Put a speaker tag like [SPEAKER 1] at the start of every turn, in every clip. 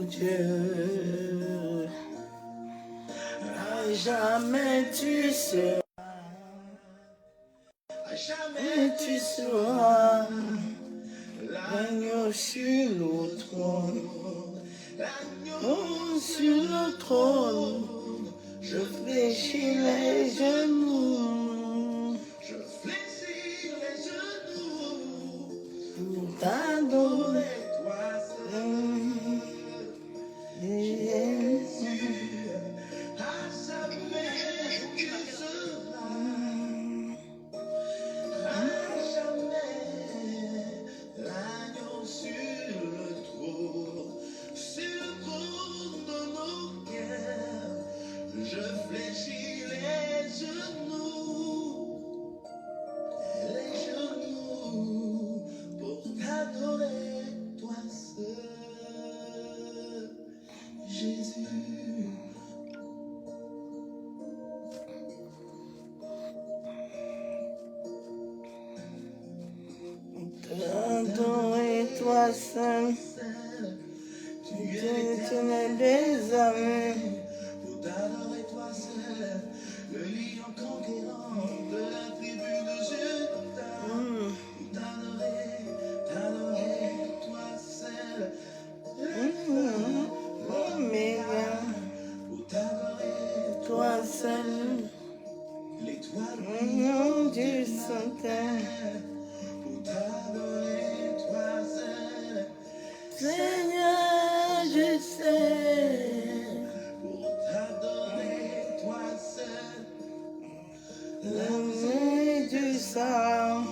[SPEAKER 1] Dieu. À jamais tu seras, à jamais tu seras l'agneau sur le trône, l'agneau sur le trône. Je fléchis les genoux, je fléchis les genoux pour t'adorer, toi seul, Jésus. À jamais tu seras, à jamais l'agneau sur le trône de nos cœurs. Je fléchis les genoux pour t'adorer, toi seul, Jésus. T'adorer, toi seul, tu es l'éternel des armées. Pour t'adorer, toi seul, le lion conquérant de la tribu de Juda. Pour t'adorer, toi seul, l'Oméga. Pour t'adorer, toi seul, l'étoile du Saint-Père. Pour t'adorer, toi seul, Seigneur, je sais. Pour t'adorer, toi seul, l'année du sang.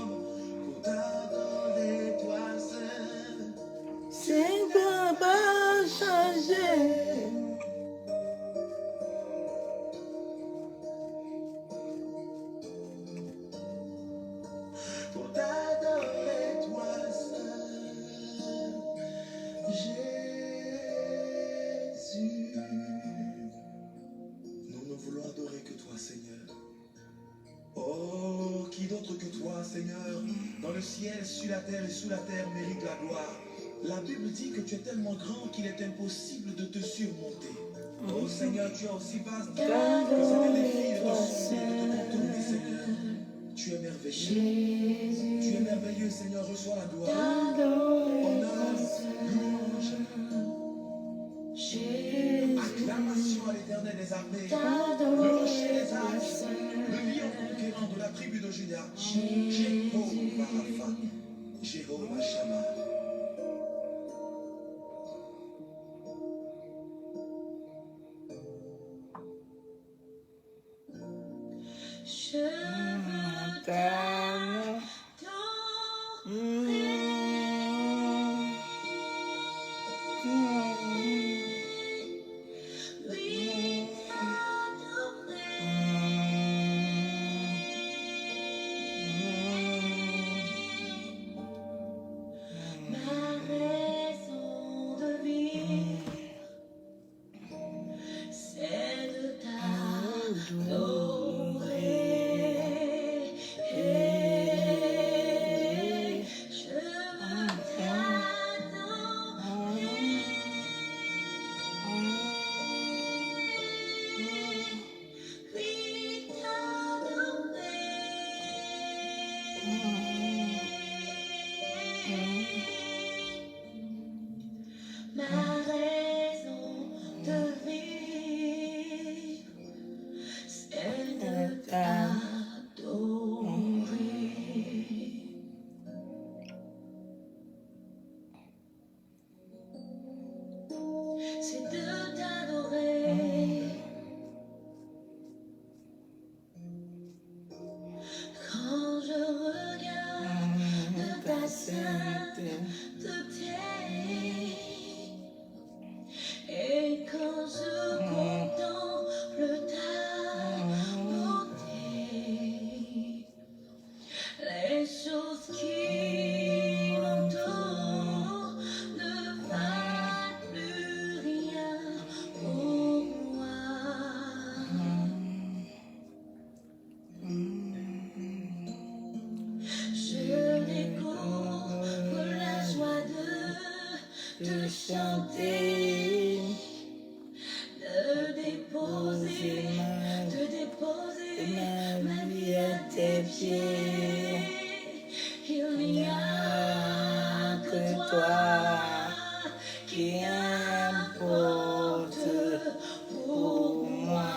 [SPEAKER 1] Pour t'adorer, toi seul, c'est quoi pas changer. Pour t'adorer, toi seul, Jésus. Nous ne voulons adorer que toi, Seigneur. Oh, qui d'autre que toi, Seigneur, dans le ciel, sur la terre et sous la terre, mérite la gloire. La Bible dit que tu es tellement grand qu'il est impossible de te surmonter. Oh Seigneur, tu es aussi vaste que c'est des filles de te sonder, de te contourner, Seigneur. Tu es merveilleux. Tu es merveilleux, Seigneur. Reçois la gloire. Honneur, louange. Acclamation à l'Éternel des armées. Le rocher des âges. Le lion conquérant de la tribu de Juda. Jéhovah Rapha. Jéhovah Shammah. Je veux t'adorer.
[SPEAKER 2] Il n'y a que toi qui importe pour moi.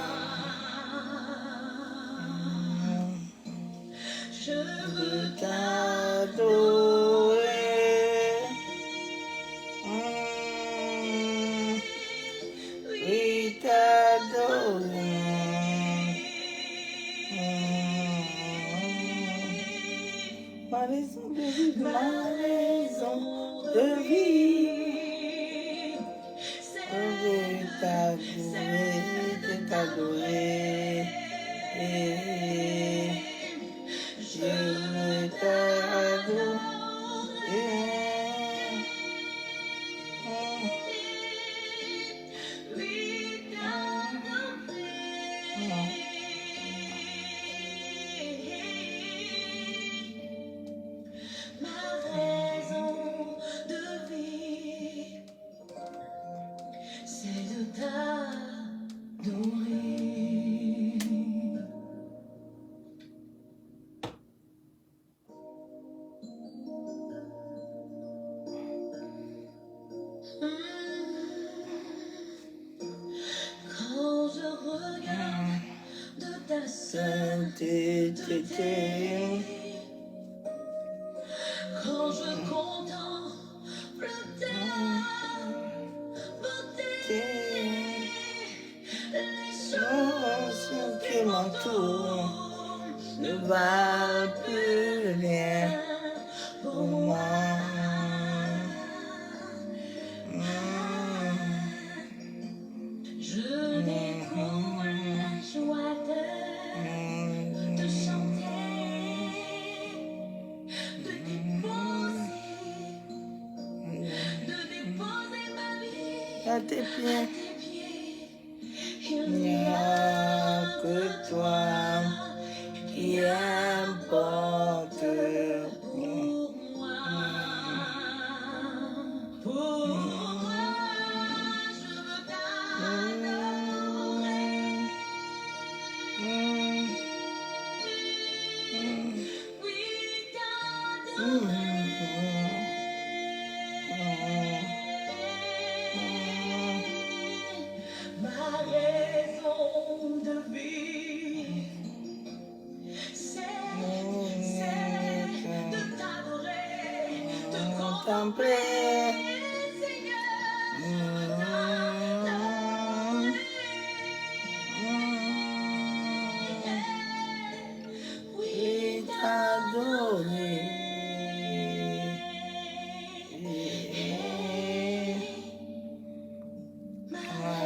[SPEAKER 2] Je veux t'adorer. Oui, t'adorer. Ma raison de vivre, ma raison de vivre, c'est de t'adorer. Je veux t'adorer. Ma raison de vivre, c'est de t'adorer. Quand je regarde de ta sainteté, quand je contemple ta beauté, les choses qui m'entourent ne valent plus rien pour moi. Je n'éprouve la joie de chanter, de déposer ma vie à tes pieds. Il n'y a que toi qui importe pour moi. Pour moi, je veux t'adorer. Oui, t'adorer. Ma raison de vivre, c'est de t'adorer, de contempler, Seigneur, t'adorer. Oui, t'adorer. Ma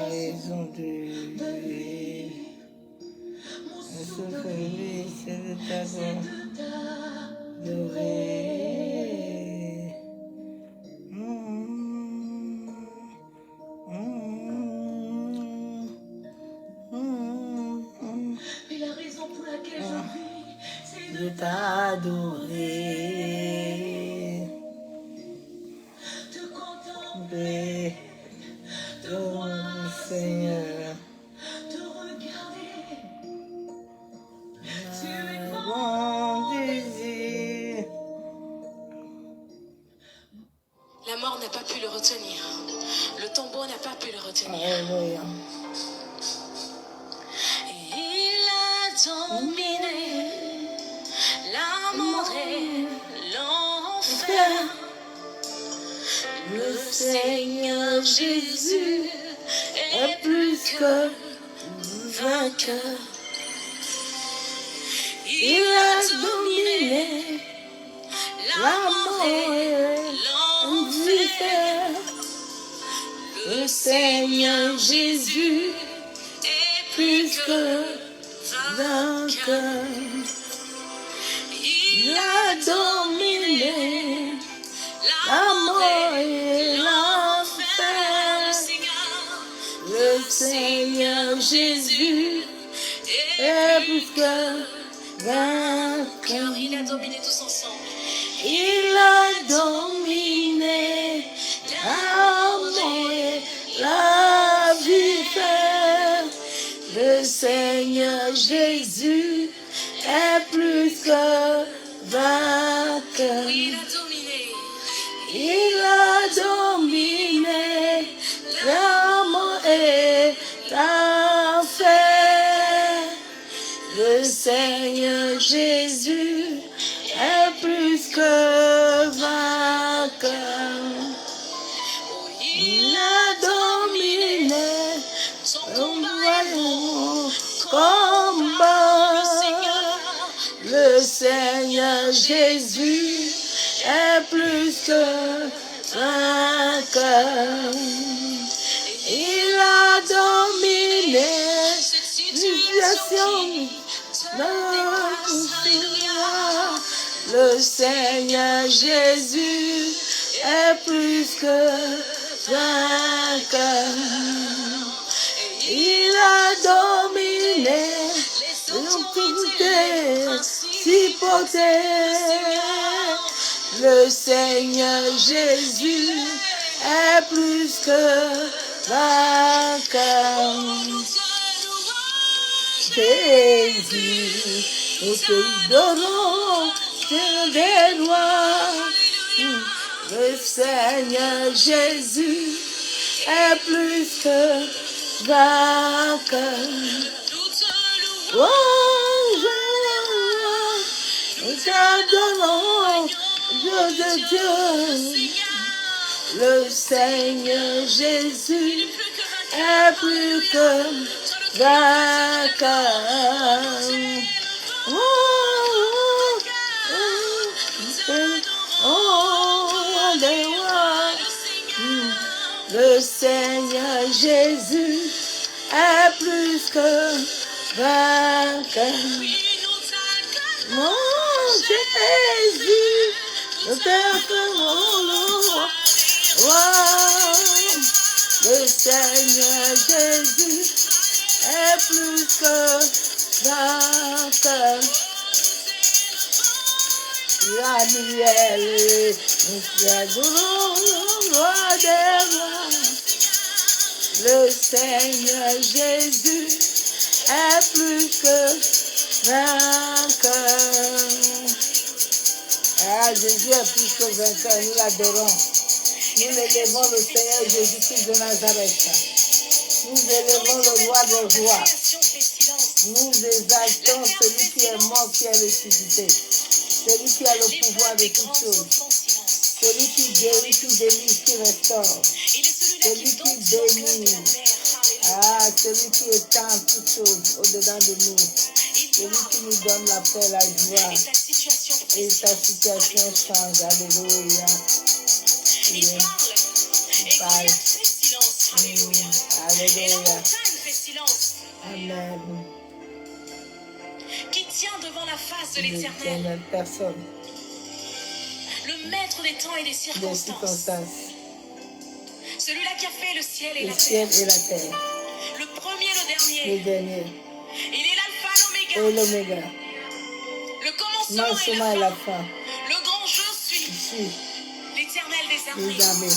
[SPEAKER 2] raison de vivre, mon souffle de vie, c'est de t'adorer. Et la raison pour laquelle je vis, c'est de t'adorer, te contempler devant Seigneur, te regarder. Tu es mon désir.
[SPEAKER 3] La mort n'a pas pu le retenir. Le tombeau n'a pas pu le retenir.
[SPEAKER 2] Alléluia.
[SPEAKER 3] Il a dominé la mort et l'enfer. Le Seigneur Jésus est plus que vainqueur. Il a dominé la mort et l'enfer. Le Seigneur Jésus est plus que vainqueur. Il a dominé la mort et l'enfer. Le Seigneur Jésus est plus que vainqueur. Il a dominé tous ensemble. Il a dominé la mort et la vie. Le Seigneur Jésus est plus que que vainqueur.
[SPEAKER 2] Oui, il a dominé.
[SPEAKER 3] Il a dominé la mort et l'enfer. Le Seigneur Jésus est plus que vainqueur. Il a dominé
[SPEAKER 2] Son
[SPEAKER 3] son
[SPEAKER 2] combat
[SPEAKER 3] combat. Le Seigneur Jésus est plus que vainqueur. Il a dominé
[SPEAKER 2] cette
[SPEAKER 3] situation. Le Seigneur Jésus est plus que vainqueur. Il a dominé l'autorité principauté. Le Seigneur Jésus est plus que vainqueur. Jésus, nous te donnons des lois. Le Seigneur Jésus est plus que vainqueur. Oh, nous te donnons, Dieu de Dieu. Le Seigneur Jésus est plus que vainqueur. Oh, alléluia. Le Seigneur Jésus est plus que vainqueur. Mon Jésus, nous t'appelons le roi. Le Seigneur Jésus est plus que vainqueur. Emmanuel, nous t'adorons, le roi des rois. Le Seigneur Jésus est plus que vainqueur. Ah, Jésus est plus que vainqueur, nous l'adorons. Nous élevons le Seigneur Jésus-Christ de Nazareth. Nous élevons le roi des rois. Nous exaltons celui qui est mort, qui est ressuscité. Celui qui a le pouvoir de toutes choses. Celui qui guérit, qui délivre, qui restaure. Celui qui bénit. Ah, celui qui étend toutes choses au-dedans de nous. Celui qui nous donne la paix, la joie. Et ta situation change. Alléluia. Il parle. Alléluia. Amen.
[SPEAKER 2] Qui tient devant la face de l'Éternel,
[SPEAKER 3] Personne.
[SPEAKER 2] le maître des temps et des
[SPEAKER 3] Des
[SPEAKER 2] circonstances,
[SPEAKER 3] circonstances.
[SPEAKER 2] celui-là qui a fait le ciel et
[SPEAKER 3] Le
[SPEAKER 2] la
[SPEAKER 3] ciel
[SPEAKER 2] terre,
[SPEAKER 3] et la terre.
[SPEAKER 2] le premier, le
[SPEAKER 3] Le
[SPEAKER 2] dernier,
[SPEAKER 3] dernier.
[SPEAKER 2] il est l'alpha,
[SPEAKER 3] Et
[SPEAKER 2] l'oméga,
[SPEAKER 3] l'oméga.
[SPEAKER 2] le commencement et
[SPEAKER 3] Commencement et
[SPEAKER 2] la
[SPEAKER 3] la
[SPEAKER 2] fin,
[SPEAKER 3] fin.
[SPEAKER 2] le grand je suis,
[SPEAKER 3] Ici,
[SPEAKER 2] l'Éternel des
[SPEAKER 3] les
[SPEAKER 2] armées.
[SPEAKER 3] armées.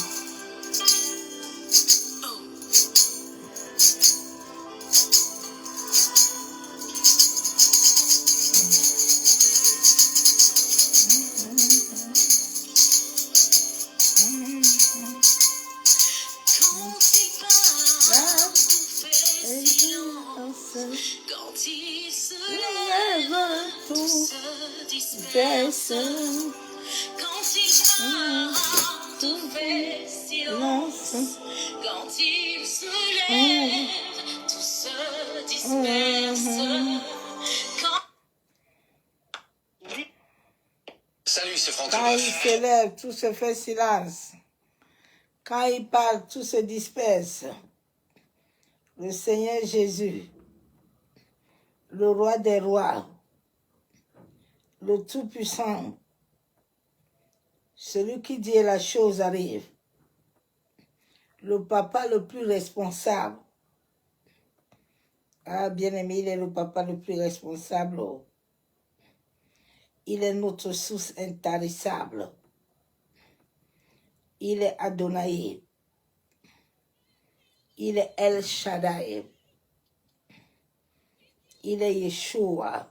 [SPEAKER 2] Quand il parle, tout fait silence. Quand il se lève, tout se disperse. Quand il parle, tout fait silence. Quand il se lève, tout se disperse. Quand...
[SPEAKER 4] Salut, c'est Franck
[SPEAKER 3] Quand il
[SPEAKER 4] Leboeuf.
[SPEAKER 3] se lève, tout se fait silence. Quand il parle, tout se disperse. Le Seigneur Jésus, le roi des rois, le Tout-Puissant, celui qui dit et la chose arrive, le papa le plus responsable. Ah, bien-aimé, il est le papa le plus responsable. Il est notre source intarissable. Il est Adonai. Il est El Shaddai. Il est Yeshua.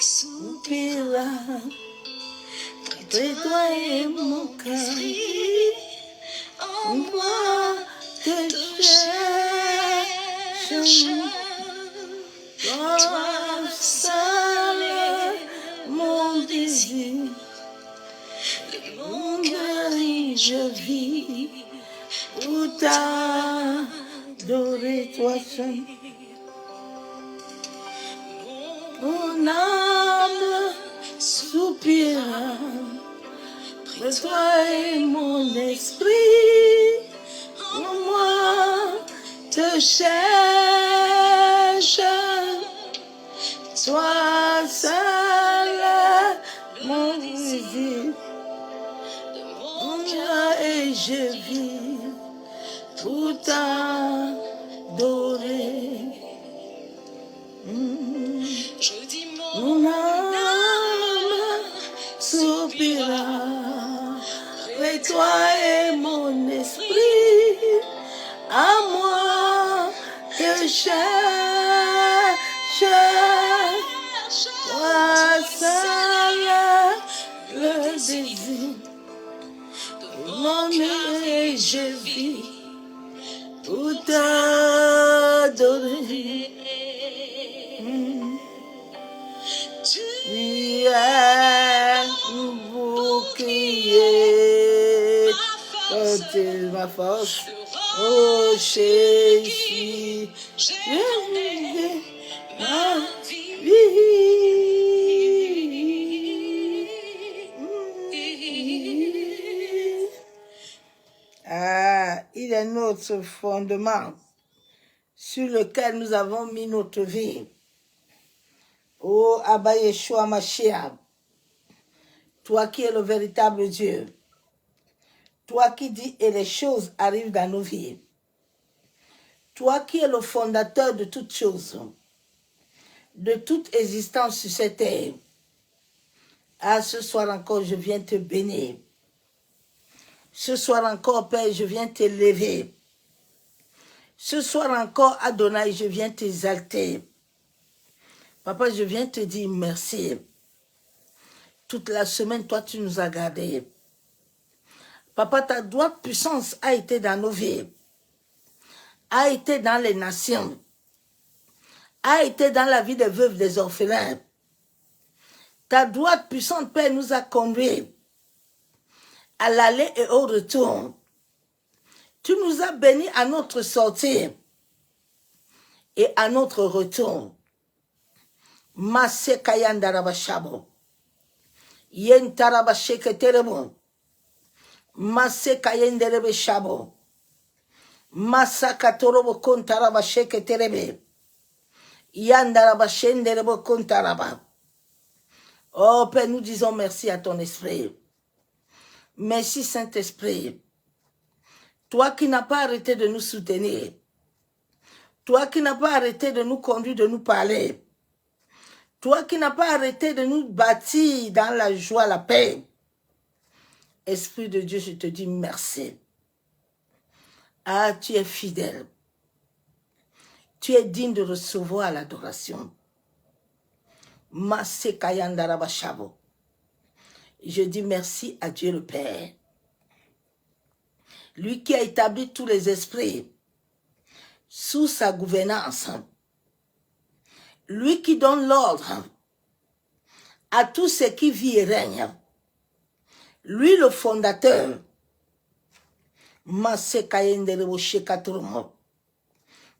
[SPEAKER 2] Soupira, après toi et mon cœur, en moi te cherche, toi seul mon désir, mon cœur je vis, pour t'adorer toi seul. Mon âme soupira, après toi et mon esprit, en moi te cherche, toi seul mon désir, mon cœur et je vis pour t'adorer. Mon âme soupira, après toi et mon esprit, à moi te cherche, toi seul le désir, mon âme et je vis pour t'adorer. Tu es un bouclier, oh t'es ma force, oh Jésus, je vis ma vie. Ah, il est notre fondement sur lequel nous avons mis notre vie. Oh Abba Yeshua Mashiach, toi qui es le véritable Dieu, toi qui dis et les choses arrivent dans nos vies, toi qui es le fondateur de toutes choses, de toute existence sur cette terre, ah, ce soir encore je viens te bénir, ce soir encore Père je viens t'élever, ce soir encore Adonai je viens t'exalter. Papa, je viens te dire merci. Toute la semaine, toi, tu nous as gardés. Papa, ta droite puissance a été dans nos vies, a été dans les nations, a été dans la vie des veuves, des orphelins. Ta droite puissante, Père, nous a conduits à l'aller et au retour. Tu nous as bénis à notre sortie et à notre retour. Masse kayandaraba shabo. Yen taraba sheke terebo. Masse kayenderebe shabo. Massa katorobo kontaraba sheke terebe. Yandaraba shenderebo kontaraba. Oh Père, nous disons merci à ton esprit. Merci Saint-Esprit. Toi qui n'as pas arrêté de nous soutenir. Toi qui n'as pas arrêté de nous conduire, de nous parler. Toi qui n'as pas arrêté de nous bâtir dans la joie, la paix. Esprit de Dieu, je te dis merci. Ah, tu es fidèle. Tu es digne de recevoir l'adoration. Je dis merci à Dieu le Père. Lui qui a établi tous les esprits sous sa gouvernance. Lui qui donne l'ordre à tout ce qui vit et règne. Lui le fondateur.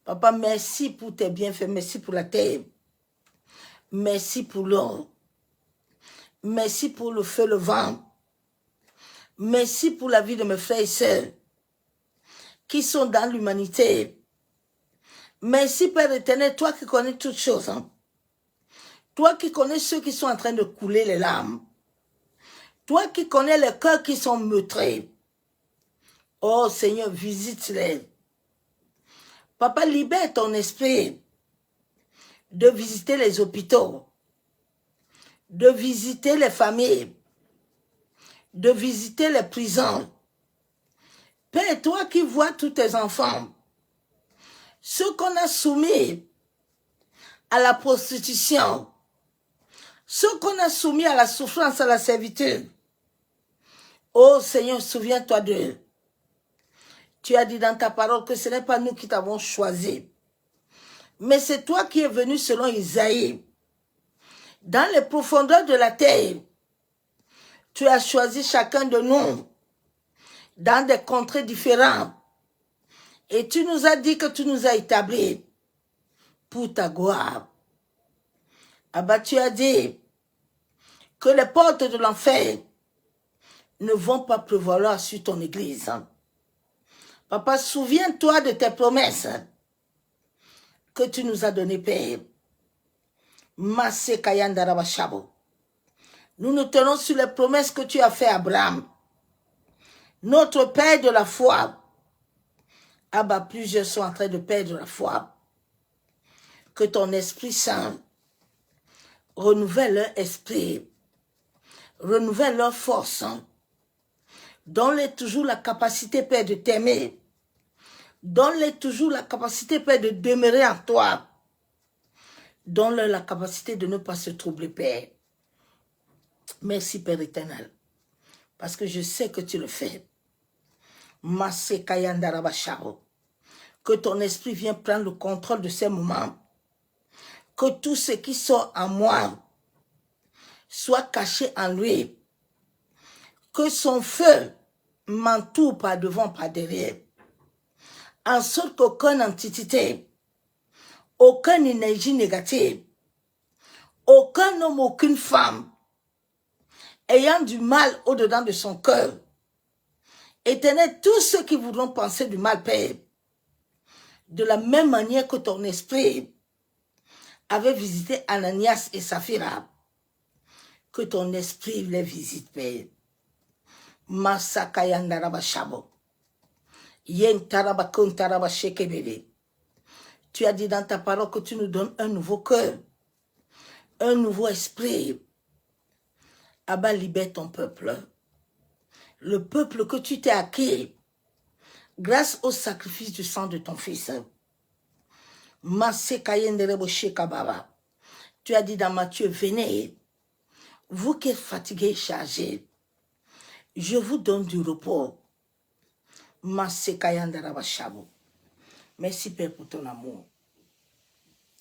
[SPEAKER 2] Papa, merci pour tes bienfaits. Merci pour la terre. Merci pour l'eau. Merci pour le feu, le vent. Merci pour la vie de mes frères et sœurs qui sont dans l'humanité. Merci Père éternel, toi qui connais toutes choses. Hein? Toi qui connais ceux qui sont en train de couler les larmes. Toi qui connais les cœurs qui sont meurtris. Oh Seigneur, visite-les. Papa, libère ton esprit de visiter les hôpitaux. de visiter les familles, de visiter les prisons. Père, toi qui vois tous tes enfants, ceux qu'on a soumis à la prostitution, ceux qu'on a soumis à la souffrance, à la servitude. Oh Seigneur, souviens-toi d'eux. Tu as dit dans ta parole que ce n'est pas nous qui t'avons choisi, mais c'est toi qui es venu selon Isaïe. Dans les profondeurs de la terre, tu as choisi chacun de nous dans des contrées différentes. Et tu nous as dit que tu nous as établis pour ta gloire. Abba, tu as dit que les portes de l'enfer ne vont pas prévaloir sur ton église. Papa, souviens-toi de tes promesses que tu nous as données, Père. Masse Kayandarabashabo. Nous nous tenons sur les promesses que tu as faites à Abraham, notre Père de la foi. Abba, plusieurs sont en train de perdre la foi. Que ton Esprit Saint renouvelle leur esprit, renouvelle leur force. Donne-les toujours la capacité, Père, de t'aimer. Donne-les toujours la capacité, Père, de demeurer en toi. Donne-leur la capacité de ne pas se troubler, Père. Merci, Père éternel, parce que je sais que tu le fais. Masse Kayandarabasharo. Que ton esprit vienne prendre le contrôle de ces moments. Que tout ce qui sort en moi soit caché en lui. Que son feu m'entoure par devant, par derrière. En sorte qu'aucune entité, aucune énergie négative, aucun homme, aucune femme, ayant du mal au-dedans de son cœur, éternel, tous ceux qui voudront penser du mal, Père, de la même manière que ton esprit avait visité Ananias et Saphira, que ton esprit les visite, Père. Masakayandarabashabo. Yentarabakon-tarabashekebebe. Tu as dit dans ta parole que tu nous donnes un nouveau cœur, un nouveau esprit. Abba, libère ton peuple. Le peuple que tu t'es acquis grâce au sacrifice du sang de ton fils. Tu as dit dans Matthieu, venez, vous qui êtes fatigués et chargés, je vous donne du repos. Merci Père pour ton amour.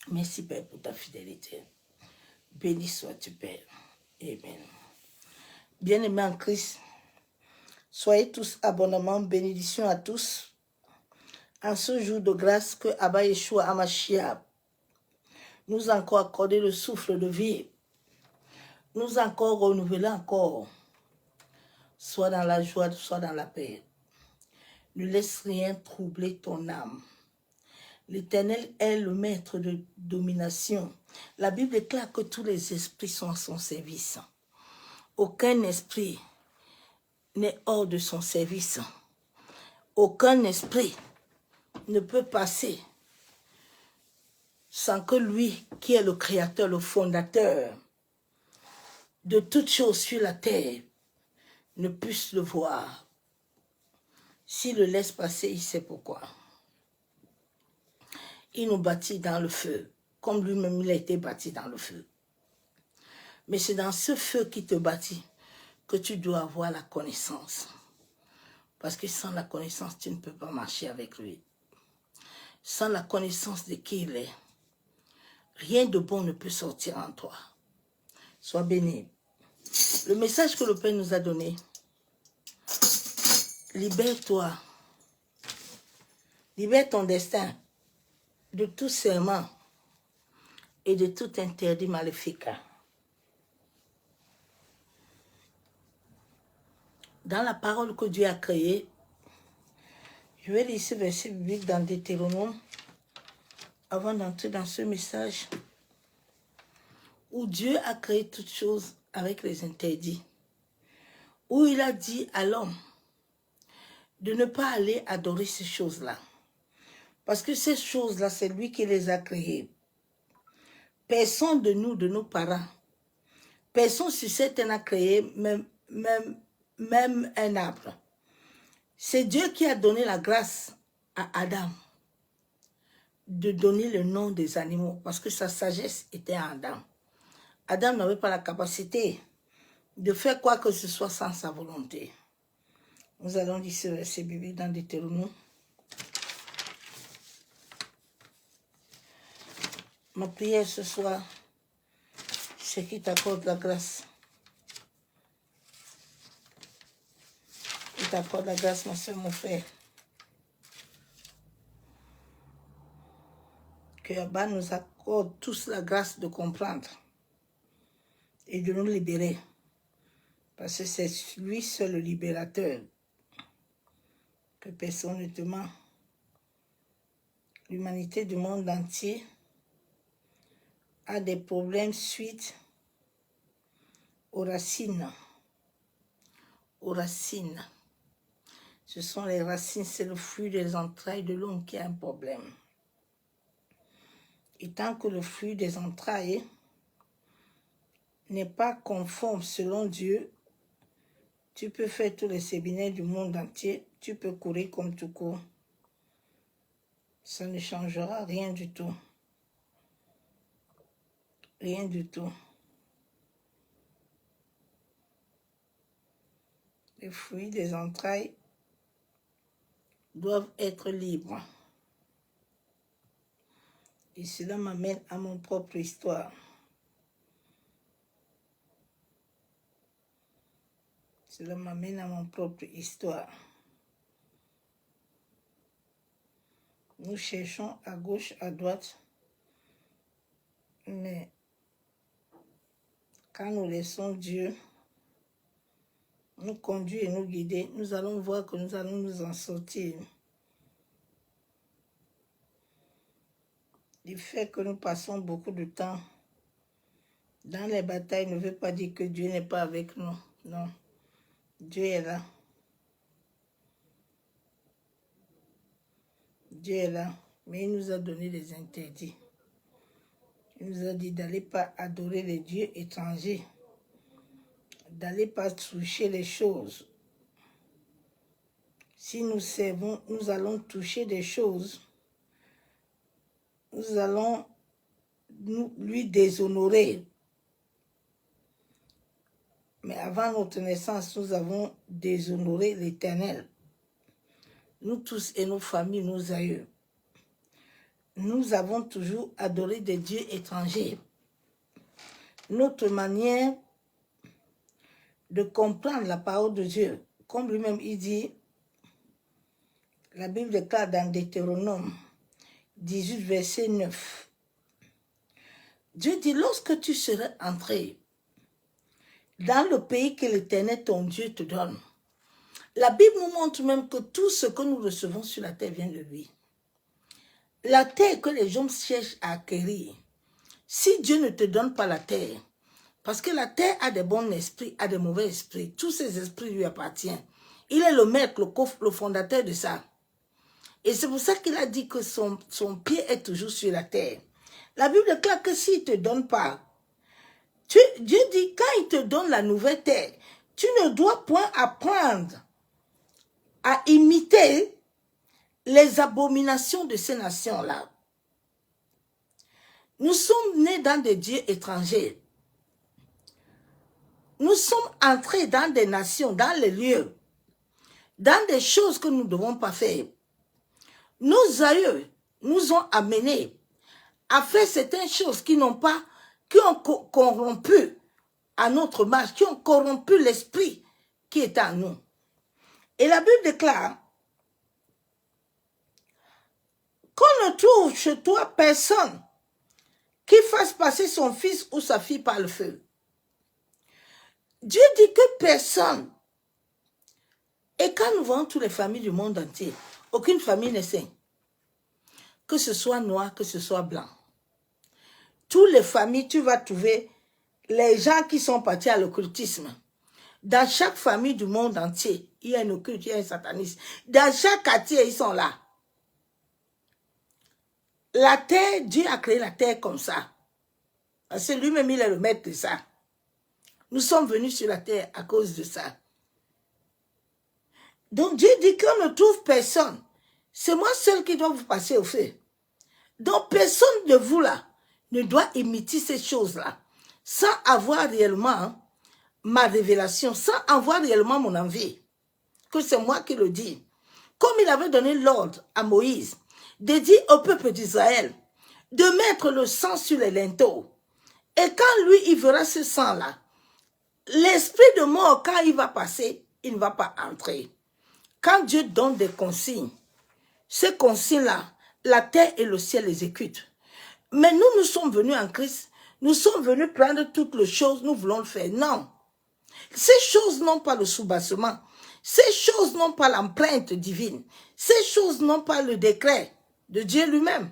[SPEAKER 2] Merci Père pour ta fidélité. Béni sois-tu Père. Amen. Bien-aimés en Christ, soyez tous abondamment bénédictions à tous. En ce jour de grâce que Abba Yeshua Hamashiach nous a encore accordé le souffle de vie, nous a encore renouvelé encore, soit dans la joie, soit dans la paix. Ne laisse rien troubler ton âme. L'Éternel est le maître de domination. La Bible déclare que tous les esprits sont à son service. Aucun esprit n'est hors de son service. Aucun esprit ne peut passer sans que lui, qui est le créateur, le fondateur de toutes choses sur la terre, ne puisse le voir. S'il le laisse passer, il sait pourquoi. Il nous bâtit dans le feu, comme lui-même il a été bâti dans le feu. Mais c'est dans ce feu qui te bâtit que tu dois avoir la connaissance. Parce que sans la connaissance, tu ne peux pas marcher avec lui. Sans la connaissance de qui il est, rien de bon ne peut sortir en toi. Sois béni. Le message que le Père nous a donné, libère-toi. Libère ton destin de tout serment et de tout interdit maléfique. Dans la parole que Dieu a créée, je vais lire ce verset biblique dans Deutéronome avant d'entrer dans ce message où Dieu a créé toutes choses avec les interdits, où il a dit à l'homme de ne pas aller adorer ces choses-là. Parce que ces choses-là, c'est lui qui les a créées. Personne de nous, de nos parents, Personne sur cette terre n'a créé même un arbre. C'est Dieu qui a donné la grâce à Adam de donner le nom des animaux parce que sa sagesse était à Adam. Adam n'avait pas la capacité de faire quoi que ce soit sans sa volonté. Nous allons lire ce verset biblique dans Deutéronome. Ma prière ce soir, c'est qu'il t'accorde la grâce. Il t'accorde la grâce, ma soeur, mon frère. Que Abba nous accorde tous la grâce de comprendre et de nous libérer. Parce que c'est lui seul le libérateur. Que personne ne te ment. L'humanité du monde entier a des problèmes suite aux racines. Aux racines. Ce sont les racines, c'est le fruit des entrailles de l'homme qui a un problème. Et tant que le fruit des entrailles n'est pas conforme selon Dieu, tu peux faire tous les séminaires du monde entier, tu peux courir comme tu cours. Ça ne changera rien du tout. Rien du tout. Les fruits des entrailles doivent être libres. Et cela m'amène à mon propre histoire. Cela m'amène à mon propre histoire. Nous cherchons à gauche, à droite, mais quand nous laissons Dieu nous conduire et nous guider, nous allons voir que nous allons nous en sortir. Le fait que nous passons beaucoup de temps dans les batailles ne veut pas dire que Dieu n'est pas avec nous. Non, Dieu est là. Dieu est là, mais il nous a donné des interdits. Il nous a dit d'aller pas adorer les dieux étrangers, d'aller pas toucher les choses. Si nous servons, nous allons toucher des choses. Nous allons lui déshonorer. Mais avant notre naissance, nous avons déshonoré l'Éternel. Nous tous et nos familles, nos aïeux. Nous avons toujours adoré des dieux étrangers. Notre manière de comprendre la parole de Dieu, comme lui-même il dit, la Bible déclare dans Deutéronome 18, verset 9. Dieu dit, lorsque tu seras entré dans le pays que l'Éternel, ton Dieu, te donne, la Bible nous montre même que tout ce que nous recevons sur la terre vient de lui. La terre que les hommes cherchent à acquérir, si Dieu ne te donne pas la terre, parce que la terre a des bons esprits, a des mauvais esprits, tous ces esprits lui appartiennent. Il est le maître, le fondateur de ça. Et c'est pour ça qu'il a dit que son pied est toujours sur la terre. La Bible déclare que s'il ne te donne pas, Dieu dit, quand il te donne la nouvelle terre, tu ne dois point apprendre à imiter les abominations de ces nations-là. Nous sommes nés dans des dieux étrangers. Nous sommes entrés dans des nations, dans les lieux, dans des choses que nous ne devons pas faire. Nos aïeux nous ont amenés à faire certaines choses qui ont corrompu à notre marche, qui ont corrompu l'esprit qui est en nous. Et la Bible déclare qu'on ne trouve chez toi personne qui fasse passer son fils ou sa fille par le feu. Dieu dit que personne. Et quand nous voyons toutes les familles du monde entier, aucune famille n'est saine. Que ce soit noir, que ce soit blanc. Toutes les familles, tu vas trouver les gens qui sont partis à l'occultisme. Dans chaque famille du monde entier, il y a un occulte, il y a un sataniste. Dans chaque quartier, ils sont là. La terre, Dieu a créé la terre comme ça. Parce que lui-même, il est le maître de ça. Nous sommes venus sur la terre à cause de ça. Donc Dieu dit qu'on ne trouve personne. C'est moi seul qui dois vous passer au feu. Donc personne de vous là ne doit imiter ces choses-là sans avoir réellement ma révélation, sans avoir réellement mon envie. Que c'est moi qui le dis. Comme il avait donné l'ordre à Moïse de dire au peuple d'Israël de mettre le sang sur les linteaux. Et quand lui, il verra ce sang-là, l'esprit de mort, quand il va passer, il ne va pas entrer. Quand Dieu donne des consignes, ces consignes-là, la terre et le ciel exécutent. Mais nous sommes venus en Christ, nous sommes venus prendre toutes les choses, nous voulons le faire. Non. Ces choses n'ont pas le soubassement. Ces choses n'ont pas l'empreinte divine. Ces choses n'ont pas le décret de Dieu lui-même.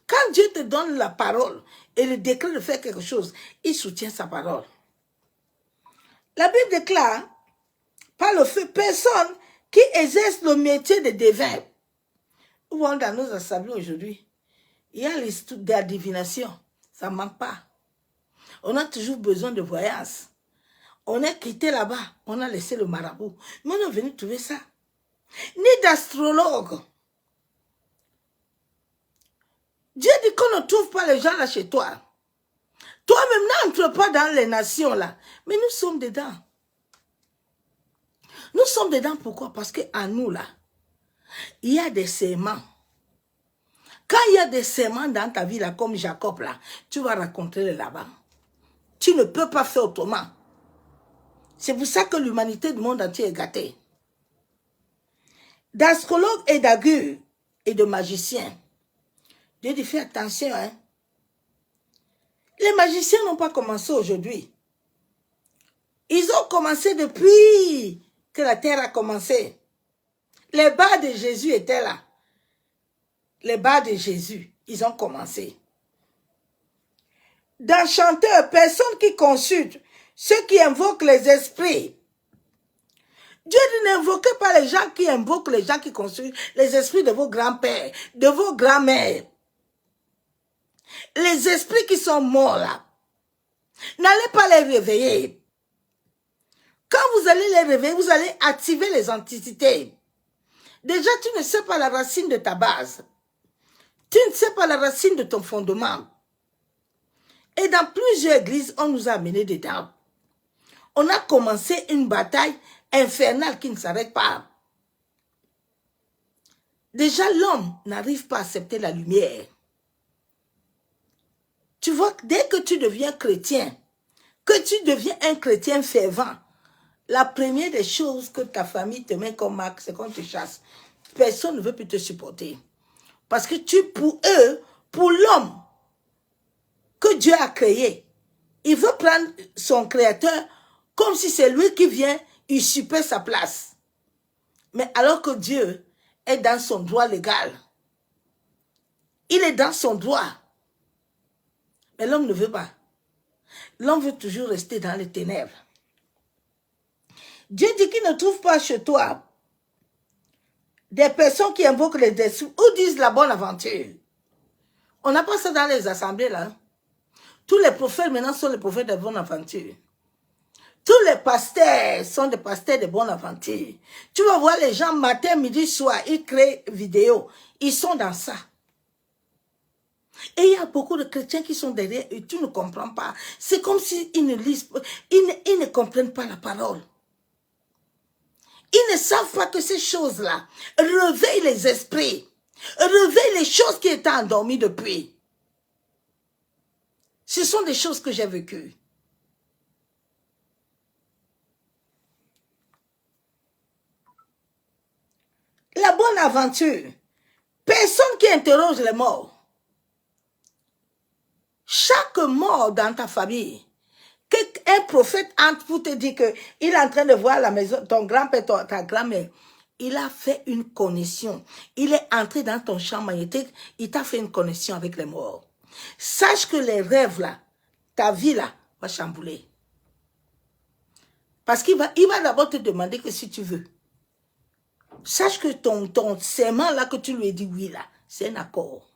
[SPEAKER 2] Quand Dieu te donne la parole et le décret de faire quelque chose, il soutient sa parole. La Bible déclare, par le feu, personne qui exerce le métier de devin. Nous voyons dans nos assemblées aujourd'hui, il y a l'histoire de la divination. Ça ne manque pas. On a toujours besoin de voyance. On est quitté là-bas, on a laissé le marabout. Mais on est venu trouver ça. Ni d'astrologue. Dieu dit qu'on ne trouve pas les gens là chez toi. Toi-même, n'entre pas dans les nations là. Mais nous sommes dedans. Nous sommes dedans pourquoi? Parce qu'à nous là, il y a des séments. Quand il y a des séments dans ta vie là, comme Jacob là, tu vas rencontrer les là-bas. Tu ne peux pas faire autrement. C'est pour ça que l'humanité du monde entier est gâtée. D'astrologues et d'augures et de magiciens. Dieu dit, fais attention. Hein? Les magiciens n'ont pas commencé aujourd'hui. Ils ont commencé depuis que la terre a commencé. Les bas de Jésus étaient là. Les bas de Jésus, ils ont commencé. D'enchanteurs, personnes qui consultent, ceux qui invoquent les esprits. Dieu dit, n'invoquez pas les gens qui invoquent, les gens qui consultent les esprits de vos grands-pères, de vos grands-mères. Les esprits qui sont morts là, n'allez pas les réveiller. Quand vous allez les réveiller, vous allez activer les antiquités. Déjà, tu ne sais pas la racine de ta base. Tu ne sais pas la racine de ton fondement. Et dans plusieurs églises, on nous a amenés dedans. On a commencé une bataille infernale qui ne s'arrête pas. Déjà, l'homme n'arrive pas à accepter la lumière. Tu vois, dès que tu deviens chrétien, que tu deviens un chrétien fervent, la première des choses que ta famille te met comme marque, c'est qu'on te chasse. Personne ne veut plus te supporter. Parce que pour eux, pour l'homme que Dieu a créé, il veut prendre son créateur comme si c'est lui qui vient usurper sa place. Mais alors que Dieu est dans son droit légal. Il est dans son droit. Mais l'homme ne veut pas. L'homme veut toujours rester dans les ténèbres. Dieu dit qu'il ne trouve pas chez toi des personnes qui invoquent les esprits ou disent la bonne aventure. On n'a pas ça dans les assemblées là. Tous les prophètes maintenant sont les prophètes de bonne aventure. Tous les pasteurs sont des pasteurs de bonne aventure. Tu vas voir les gens matin, midi, soir, ils créent vidéo. Ils sont dans ça. Et il y a beaucoup de chrétiens qui sont derrière et tu ne comprends pas. C'est comme s'ils ne lisent, ils ne comprennent pas la parole. Ils ne savent pas que ces choses-là réveillent les esprits, réveillent les choses qui étaient endormies depuis. Ce sont des choses que j'ai vécues. La bonne aventure. Personne qui interroge les morts. Chaque mort dans ta famille, qu'un prophète entre pour te dire qu'il est en train de voir la maison, ton grand-père, ta grand-mère, il a fait une connexion. Il est entré dans ton champ magnétique, il t'a fait une connexion avec les morts. Sache que les rêves là, ta vie là, va chambouler. Parce qu'il va d'abord te demander que si tu veux. Sache que ton serment là que tu lui dis oui là, c'est un accord.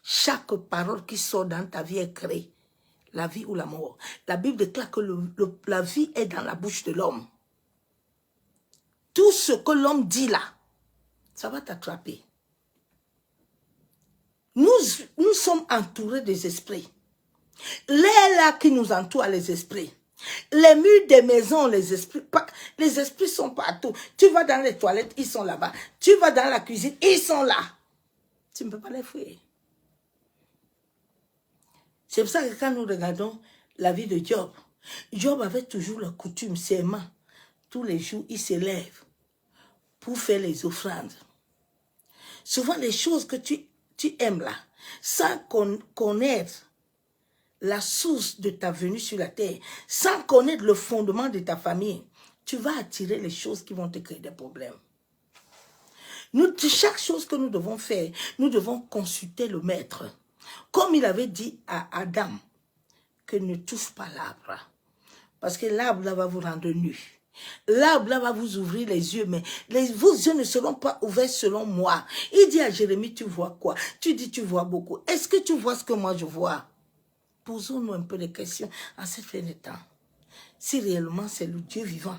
[SPEAKER 2] Chaque parole qui sort dans ta vie est créée. la vie ou la mort. La Bible déclare que la vie est dans la bouche de l'homme. Tout ce que l'homme dit là, ça va t'attraper. Nous sommes entourés des esprits. Les là qui nous entourent, les esprits. Les murs des maisons, les esprits sont partout. Tu vas dans les toilettes, ils sont là-bas. Tu vas dans la cuisine, ils sont là. Tu ne peux pas les fuir. C'est pour ça que quand nous regardons la vie de Job, Job avait toujours la coutume, ses mains, tous les jours, il se lève pour faire les offrandes. Souvent, les choses que tu aimes là, sans connaître la source de ta venue sur la terre, sans connaître le fondement de ta famille, tu vas attirer les choses qui vont te créer des problèmes. Chaque chose que nous devons faire, nous devons consulter le maître. Comme il avait dit à Adam, que ne touche pas l'arbre. Parce que l'arbre là va vous rendre nu. L'arbre là va vous ouvrir les yeux, mais vos yeux ne seront pas ouverts selon moi. Il dit à Jérémie, tu vois quoi? Tu dis, tu vois beaucoup. Est-ce que tu vois ce que moi je vois? Posons-nous un peu de questions à cette fin de temps. Si réellement c'est le Dieu vivant,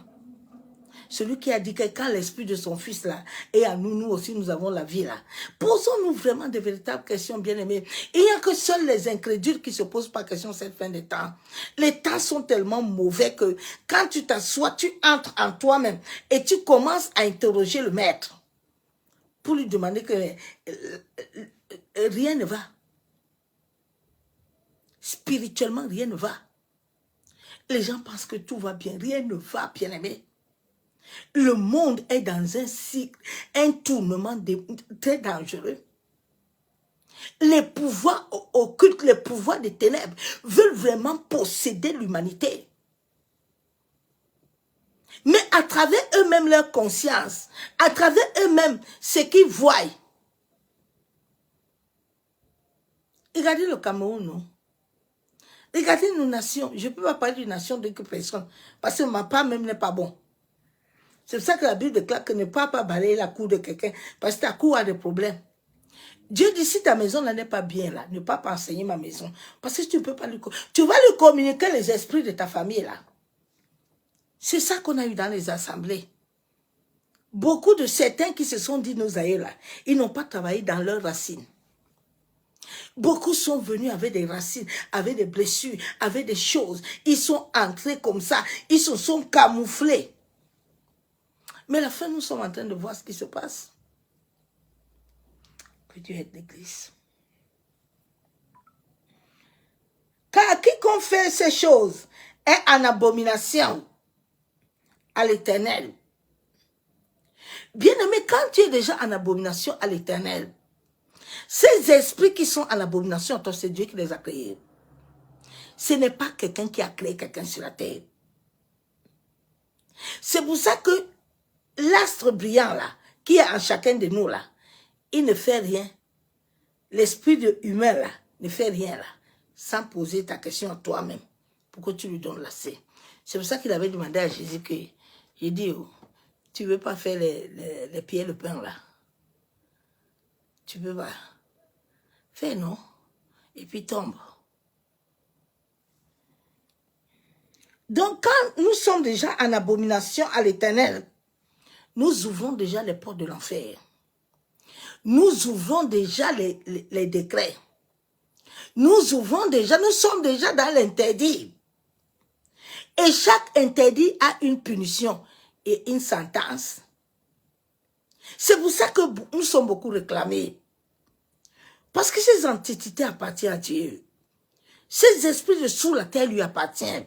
[SPEAKER 2] celui qui a dit que quand l'esprit de son fils là est à nous, nous aussi nous avons la vie là. Posons-nous vraiment de véritables questions, bien-aimés. Il n'y a que seuls les incrédules qui se posent pas question cette fin de temps. Les temps sont tellement mauvais que quand tu t'assois, tu entres en toi-même et tu commences à interroger le maître pour lui demander que rien ne va. Spirituellement, rien ne va. Les gens pensent que tout va bien. Rien ne va, bien-aimé. Le monde est dans un cycle, un tournement très dangereux. Les pouvoirs occultes, les pouvoirs des ténèbres veulent vraiment posséder l'humanité. Mais à travers eux-mêmes leur conscience, à travers eux-mêmes ce qu'ils voient. Regardez le Cameroun, non? Regardez nos nations. Je ne peux pas parler d'une nation de personne parce que ma part même n'est pas bon. C'est pour ça que la Bible déclare que ne pas balayer la cour de quelqu'un parce que ta cour a des problèmes. Dieu dit, si ta maison n'est pas bien là, ne pas enseigner ma maison. Parce que tu ne peux pas lui... Tu vas lui communiquer les esprits de ta famille là. C'est ça qu'on a eu dans les assemblées. Beaucoup de certains qui se sont dit nos aïeux là, ils n'ont pas travaillé dans leurs racines. Beaucoup sont venus avec des racines, avec des blessures, avec des choses. Ils sont entrés comme ça, ils se sont camouflés. Mais à la fin, nous sommes en train de voir ce qui se passe. Que Dieu aide l'Église. Car quiconque fait ces choses est en abomination à l'Éternel. Bien-aimé, quand tu es déjà en abomination à l'Éternel, ces esprits qui sont en abomination, c'est Dieu qui les a créés. Ce n'est pas quelqu'un qui a créé quelqu'un sur la terre. C'est pour ça que l'astre brillant là, qui est en chacun de nous là, il ne fait rien. L'esprit humain là, ne fait rien là, sans poser ta question à toi-même. Pourquoi tu lui donnes l'accès? C'est pour ça qu'il avait demandé à Jésus que, j'ai dit, oh, tu ne veux pas faire les pieds le pain là? Tu peux pas. Fais non, et puis tombe. Donc quand nous sommes déjà en abomination à l'Éternel, nous ouvrons déjà les portes de l'enfer. Nous ouvrons déjà les décrets. Nous sommes déjà dans l'interdit. Et chaque interdit a une punition et une sentence. C'est pour ça que nous sommes beaucoup réclamés. Parce que ces entités appartiennent à Dieu. Ces esprits de sous la terre lui appartiennent.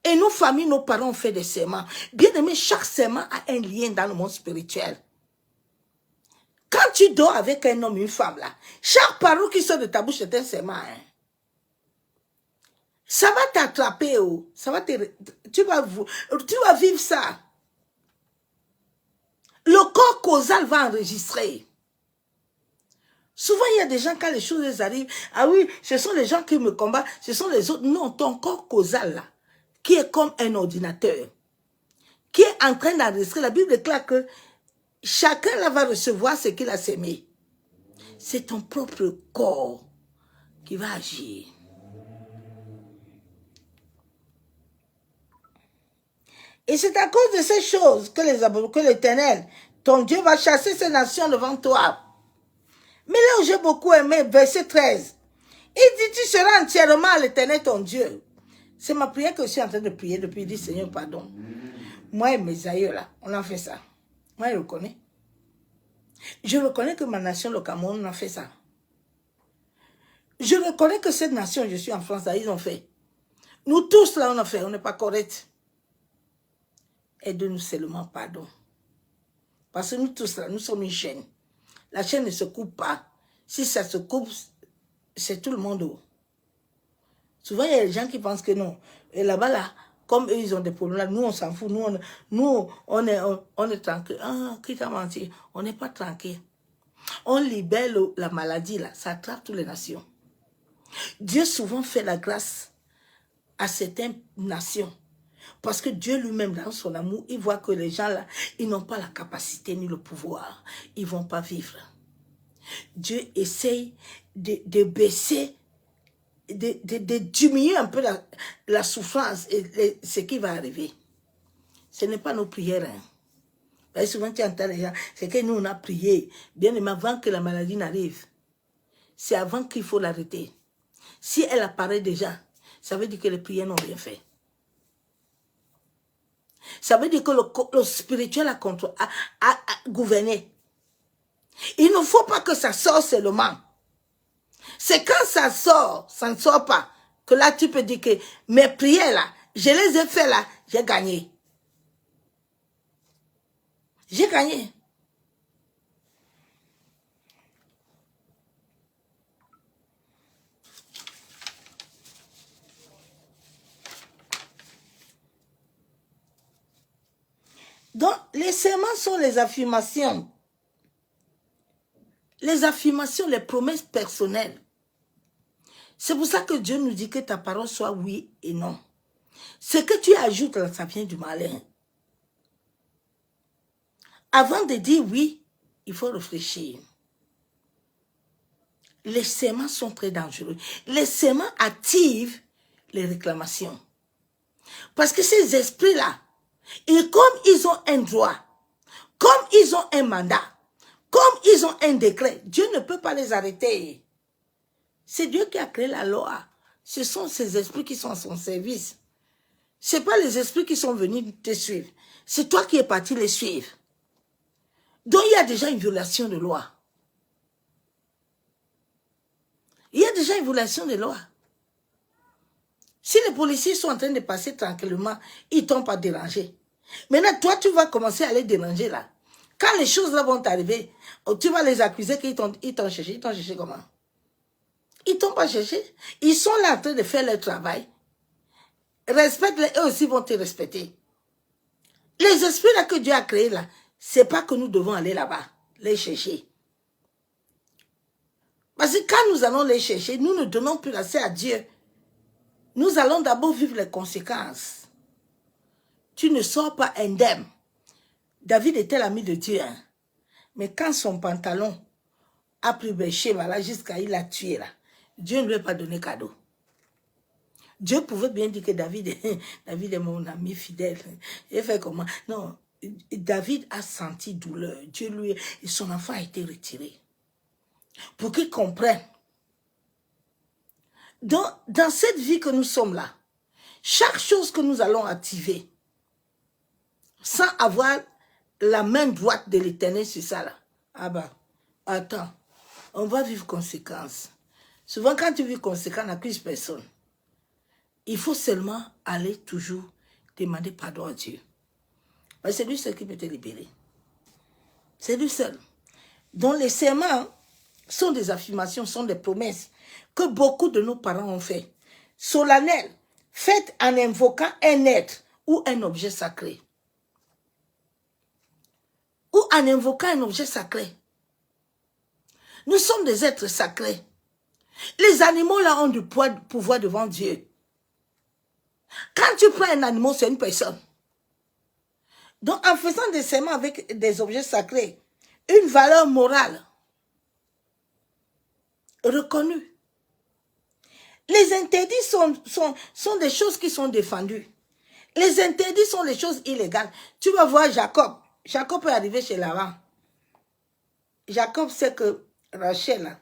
[SPEAKER 2] Et nos familles, nos parents ont fait des serments. Bien aimé, chaque serment a un lien dans le monde spirituel. Quand tu dors avec un homme, une femme, là, chaque parole qui sort de ta bouche est un serment. Hein. Ça va t'attraper. Oh. Tu vas vivre ça. Le corps causal va enregistrer. Souvent, il y a des gens, quand les choses arrivent, ah oui, ce sont les gens qui me combattent, ce sont les autres. Non, ton corps causal, là, qui est comme un ordinateur, qui est en train d'enregistrer. La Bible déclare que chacun là va recevoir ce qu'il a sémé. C'est ton propre corps qui va agir. Et c'est à cause de ces choses que l'Éternel, ton Dieu, va chasser ces nations devant toi. Mais là où j'ai beaucoup aimé, verset 13, il dit, tu seras entièrement à l'Éternel ton Dieu. C'est ma prière que je suis en train de prier depuis, il dit, Seigneur, pardon. Moi et mes aïeux là, on a fait ça. Moi, je reconnais. Je reconnais que ma nation, le Cameroun, on a fait ça. Je reconnais que cette nation, je suis en France, là, ils ont fait. Nous tous là, on a fait, on n'est pas correct. Aide-nous seulement, pardon. Parce que nous tous là, nous sommes une chaîne. La chaîne ne se coupe pas. Si ça se coupe, c'est tout le monde. Souvent, il y a des gens qui pensent que non. Et là-bas, là, comme eux, ils ont des problèmes, là, nous, on s'en fout. Nous, on est tranquille. Ah, qui t'a menti? On n'est pas tranquille. On libère la maladie, là. Ça attrape toutes les nations. Dieu souvent fait la grâce à certaines nations. Parce que Dieu lui-même, dans son amour, il voit que les gens là, ils n'ont pas la capacité ni le pouvoir. Ils ne vont pas vivre. Dieu essaye de baisser, de diminuer un peu la souffrance et ce qui va arriver. Ce n'est pas nos prières. Hein. Parce que souvent tu entends les gens, c'est que nous on a prié, bien aimé, avant que la maladie n'arrive. C'est avant qu'il faut l'arrêter. Si elle apparaît déjà, ça veut dire que les prières n'ont rien fait. Ça veut dire que le spirituel a gouverné. Il ne faut pas que ça sorte seulement. C'est quand ça sort, ça ne sort pas, que là tu peux dire que mes prières là, je les ai fait là, j'ai gagné. J'ai gagné. Donc, les serments sont les affirmations. Les affirmations, les promesses personnelles. C'est pour ça que Dieu nous dit que ta parole soit oui et non. Ce que tu ajoutes là, ça vient du malin. Avant de dire oui, il faut réfléchir. Les serments sont très dangereux. Les serments activent les réclamations. Parce que ces esprits-là, et comme ils ont un droit, comme ils ont un mandat, comme ils ont un décret, Dieu ne peut pas les arrêter. C'est Dieu qui a créé la loi. Ce sont ces esprits qui sont à son service. Ce n'est pas les esprits qui sont venus te suivre. C'est toi qui es parti les suivre. Donc il y a déjà une violation de loi. Il y a déjà une violation de loi. Si les policiers sont en train de passer tranquillement, ils ne t'ont pas dérangé. Maintenant, toi, tu vas commencer à les déranger là. Quand les choses là vont t'arriver, tu vas les accuser qu'ils t'ont cherché. Ils t'ont cherché comment? Ils ne t'ont pas cherché. Ils sont là en train de faire leur travail. Respecte-les, eux aussi vont te respecter. Les esprits là que Dieu a créés là, ce n'est pas que nous devons aller là-bas, les chercher. Parce que quand nous allons les chercher, nous ne donnons plus assez à Dieu. Nous allons d'abord vivre les conséquences. Tu ne sors pas indemne. David était l'ami de Dieu. Hein? Mais quand son pantalon a pris Bathsheba là jusqu'à il l'a tué là, Dieu ne lui a pas donné cadeau. Dieu pouvait bien dire que David est mon ami fidèle. Il fait comment? Non, David a senti douleur. Son enfant a été retiré. Pour qu'il comprenne. Dans cette vie que nous sommes là, chaque chose que nous allons activer, sans avoir la main droite de l'Éternel sur ça là, ah bah, attends, on va vivre conséquences. Souvent quand tu vis conséquences, n'accuse personne. Il faut seulement aller toujours demander pardon à Dieu. C'est lui seul qui peut te libérer. C'est lui seul. Donc les serments sont des affirmations, sont des promesses que beaucoup de nos parents ont fait. Solennelles, faites en invoquant un être ou un objet sacré. Ou en invoquant un objet sacré. Nous sommes des êtres sacrés. Les animaux là ont du pouvoir devant Dieu. Quand tu prends un animal, c'est une personne. Donc en faisant des serments avec des objets sacrés, une valeur morale reconnue. Les interdits sont des choses qui sont défendues. Les interdits sont les choses illégales. Tu vas voir Jacob. Jacob est arrivé chez Laban. Jacob sait que Rachel,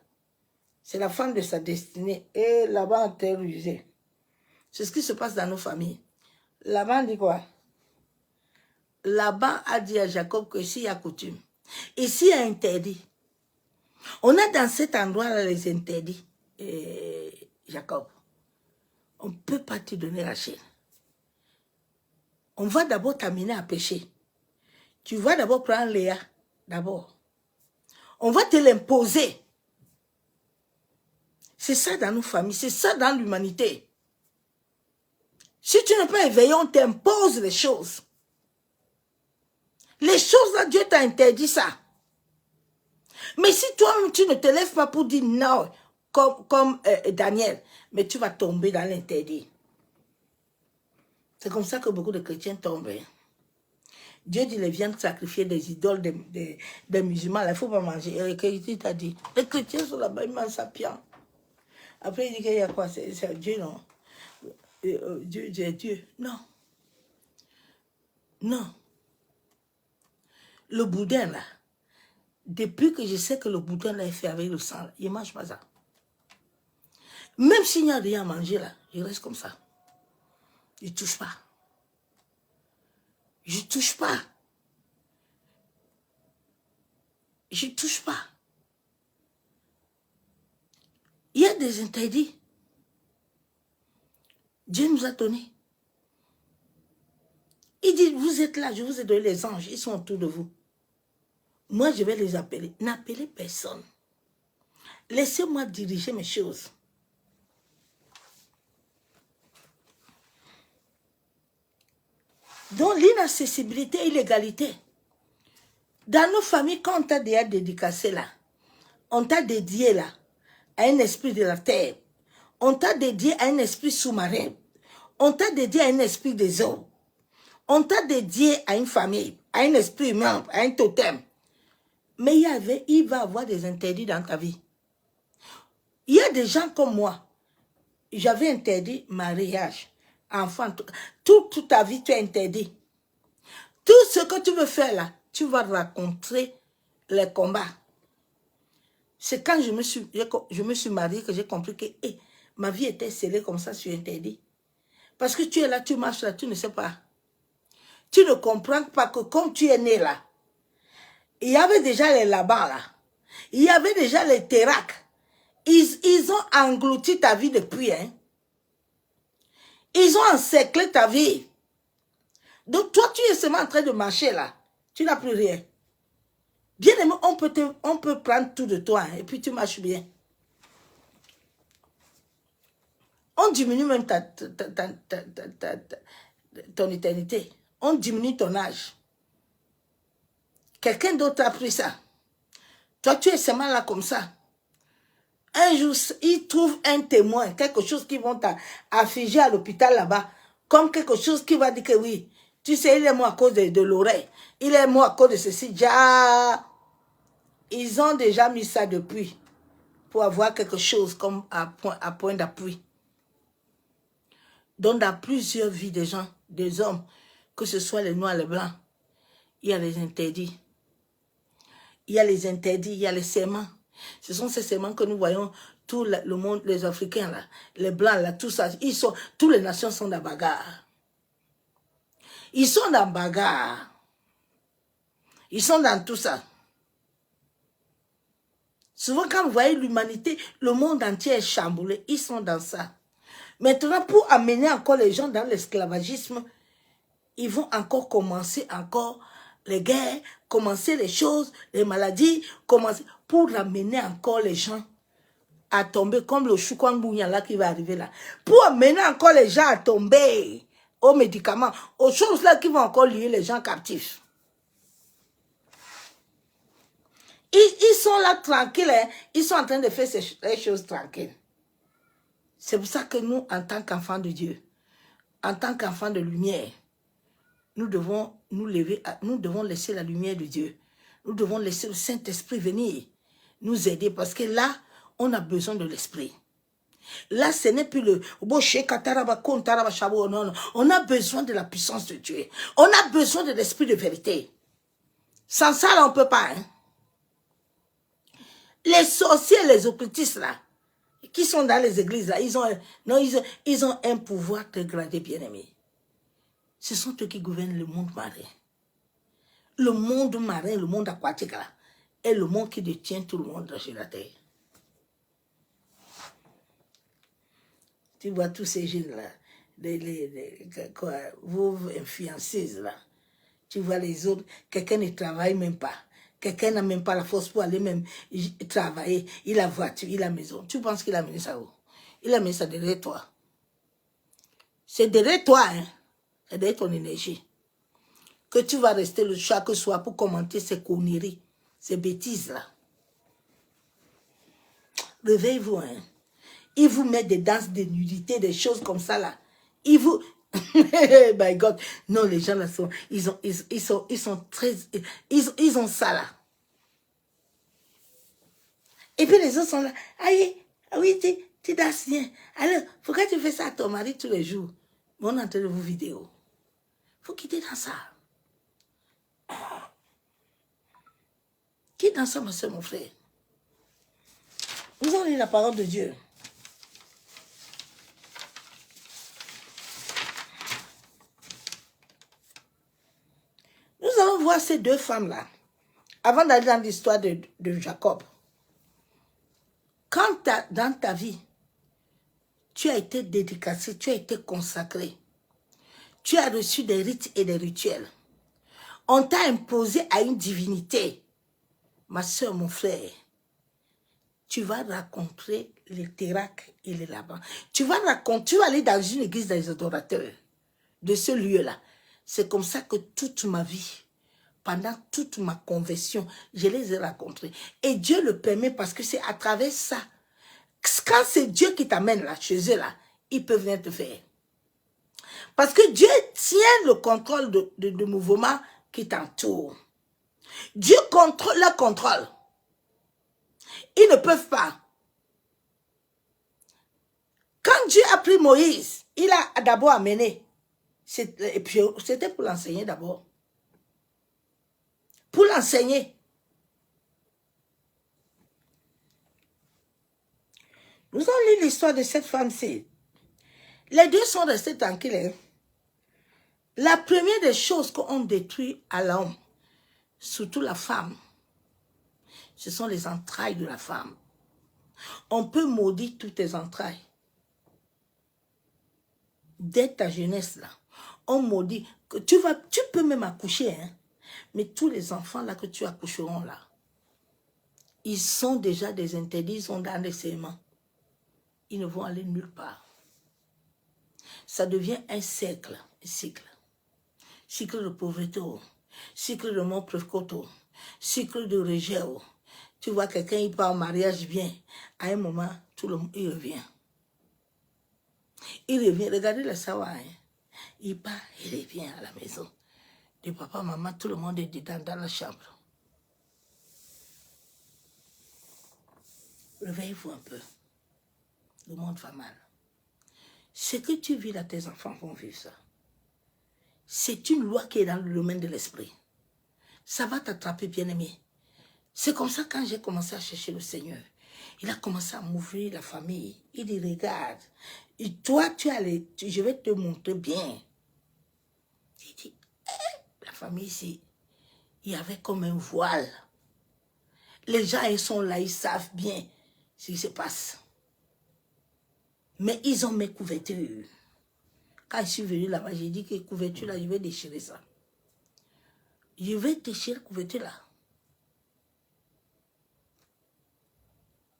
[SPEAKER 2] c'est la femme de sa destinée. Et Laban a terrorisé. C'est ce qui se passe dans nos familles. Laban dit quoi? Laban a dit à Jacob que s'il y a coutume, ici il y a interdit. On a dans cet endroit-là les interdits. Jacob, on ne peut pas te donner Rachel. On va d'abord t'amener à pécher. Tu vas d'abord prendre Léa, d'abord. On va te l'imposer. C'est ça dans nos familles, c'est ça dans l'humanité. Si tu n'es pas éveillé, on t'impose les choses. Les choses là, Dieu t'a interdit ça. Mais si toi-même, tu ne te lèves pas pour dire non, comme Daniel, mais tu vas tomber dans l'interdit. C'est comme ça que beaucoup de chrétiens tombent. Dieu dit les viandes sacrifiées des idoles des musulmans, il ne faut pas manger. Et le chrétien t'a dit, les chrétiens sont là-bas, ils mangent ça bien. Après, il dit qu'il y a quoi? C'est Dieu, non? Dieu. Non. Non. Le boudin, là, depuis que je sais que le boudin là est fait avec le sang, là, il ne mange pas ça. Même s'il n'y a rien à manger, là, je reste comme ça. Je ne touche pas. Je ne touche pas. Je ne touche pas. Il y a des interdits. Dieu nous a donné. Il dit, vous êtes là, je vous ai donné les anges, ils sont autour de vous. Moi, je vais les appeler. N'appelez personne. Laissez-moi diriger mes choses. Donc, l'inaccessibilité et l'égalité. Dans nos familles, quand on t'a déjà dédicacé là, on t'a dédié là à un esprit de la terre, on t'a dédié à un esprit sous-marin, on t'a dédié à un esprit des eaux, on t'a dédié à une famille, à un esprit humain, à un totem. Mais il va y avoir des interdits dans ta vie. Il y a des gens comme moi. J'avais interdit mariage, enfant. Toute ta vie, tu as interdit. Tout ce que tu veux faire là, tu vas rencontrer les combats. C'est quand je me suis mariée que j'ai compris que ma vie était scellée comme ça sur interdit. Parce que tu es là, tu marches là, tu ne sais pas. Tu ne comprends pas que comme tu es né là, il y avait déjà les Laban là. Il y avait déjà les Térac. Ils ont englouti ta vie depuis. Hein. Ils ont encerclé ta vie. Donc toi, tu es seulement en train de marcher là. Tu n'as plus rien. Bien aimé, on peut prendre tout de toi hein, et puis tu marches bien. On diminue même ton éternité. On diminue ton âge. Quelqu'un d'autre a pris ça. Toi, tu es seulement là comme ça. Un jour, ils trouvent un témoin, quelque chose qui vont t'afficher à l'hôpital là-bas, comme quelque chose qui va dire que oui, tu sais, il est mort à cause de l'oreille, il est mort à cause de ceci. Déjà, ils ont déjà mis ça depuis pour avoir quelque chose comme à point d'appui. Donc, dans plusieurs vies des gens, des hommes, que ce soit les noirs, les blancs, il y a les interdits. Il y a les interdits, il y a les serments. Ce sont ces serments que nous voyons, tout le monde, les Africains, là, les Blancs, là, tout ça. Toutes les nations sont dans la bagarre. Ils sont dans la bagarre. Ils sont dans tout ça. Souvent, quand vous voyez l'humanité, le monde entier est chamboulé. Ils sont dans ça. Maintenant, pour amener encore les gens dans l'esclavagisme, ils vont encore commencer les guerres, commencer les choses, les maladies, commencer pour ramener encore les gens à tomber, comme le Choukwangounia là qui va arriver là. Pour amener encore les gens à tomber aux médicaments, aux choses là qui vont encore lier les gens captifs. Ils sont là tranquilles, hein? Ils sont en train de faire ces choses tranquilles. C'est pour ça que nous, en tant qu'enfants de Dieu, en tant qu'enfants de lumière, nous devons nous lever, nous devons laisser la lumière de Dieu. Nous devons laisser le Saint-Esprit venir nous aider parce que là, on a besoin de l'Esprit. Là, ce n'est plus le... Non, non. On a besoin de la puissance de Dieu. On a besoin de l'esprit de vérité. Sans ça, là, on ne peut pas. Hein? Les sorciers, les occultistes, là, qui sont dans les églises, là, ils ont un pouvoir très grand et bien-aimé. Ce sont eux qui gouvernent le monde marin. Le monde marin, le monde aquatique, là, est le monde qui détient tout le monde sur la terre. Tu vois tous ces jeunes-là, vos influenceuses, là. Tu vois les autres, quelqu'un ne travaille même pas. Quelqu'un n'a même pas la force pour aller même travailler. Il a voiture, il a maison. Tu penses qu'il a mené ça où? Il a mis ça derrière toi. C'est derrière toi, hein. C'est derrière ton énergie. Que tu vas rester chaque soir pour commenter ces conneries, ces bêtises-là. Réveillez-vous, hein. Ils vous mettent des danses de nudité, des choses comme ça, là. Ils vous... My God. Non, les gens là sont... Ils sont très... Ils ont ça, là. Et puis les autres sont là. Aïe, oui, tu danses bien. Alors, pourquoi tu fais ça à ton mari tous les jours? Mais on entend vos vidéos. Faut quitter dans ça. Quitte dans ça, ma soeur, mon frère. Nous allons lire la parole de Dieu. Nous allons voir ces deux femmes-là. Avant d'aller dans l'histoire de Jacob. Quand dans ta vie, tu as été dédicacé, tu as été consacré, tu as reçu des rites et des rituels, on t'a imposé à une divinité, ma soeur, mon frère, tu vas rencontrer les Térac et les Laban. Tu vas aller dans une église des adorateurs de ce lieu-là. C'est comme ça que toute ma vie, pendant toute ma conversion, je les ai rencontrés. Et Dieu le permet parce que c'est à travers ça. Quand c'est Dieu qui t'amène là, chez eux là, ils peuvent venir te faire. Parce que Dieu tient le contrôle de mouvement qui t'entoure. Dieu contrôle le contrôle. Ils ne peuvent pas. Quand Dieu a pris Moïse, il a d'abord amené. C'était pour l'enseigner d'abord. Pour l'enseigner. Nous allons lire l'histoire de cette femme-ci. Les deux sont restés tranquilles. Hein? La première des choses qu'on détruit à l'homme, surtout la femme, ce sont les entrailles de la femme. On peut maudire toutes tes entrailles. Dès ta jeunesse, là, on maudit. Que tu peux même accoucher, hein? Mais tous les enfants là que tu accoucheront là, ils sont déjà des interdits, ils sont dans les séments. Ils ne vont aller nulle part. Ça devient un cycle. Cycle de pauvreté, cycle de mort précoce, cycle de rejet. Tu vois quelqu'un, il part en mariage bien. À un moment, tout le monde, il revient. Il revient, regardez le savoir. Hein? Il part, il revient à la maison. De papa, maman, tout le monde est dedans dans la chambre. Réveillez-vous un peu. Le monde va mal. Ce que tu vis là, tes enfants vont vivre ça. C'est une loi qui est dans le domaine de l'esprit. Ça va t'attraper, bien-aimé. C'est comme ça quand j'ai commencé à chercher le Seigneur. Il a commencé à m'ouvrir la famille. Il dit, regarde, et toi, je vais te montrer bien. Il dit, la famille ici, il y avait comme un voile. Les gens, ils sont là, ils savent bien ce qui se passe. Mais ils ont mes couvertures. Quand je suis venu là-bas, j'ai dit que couverture là, je vais déchirer ça. Je vais déchirer la couverture là.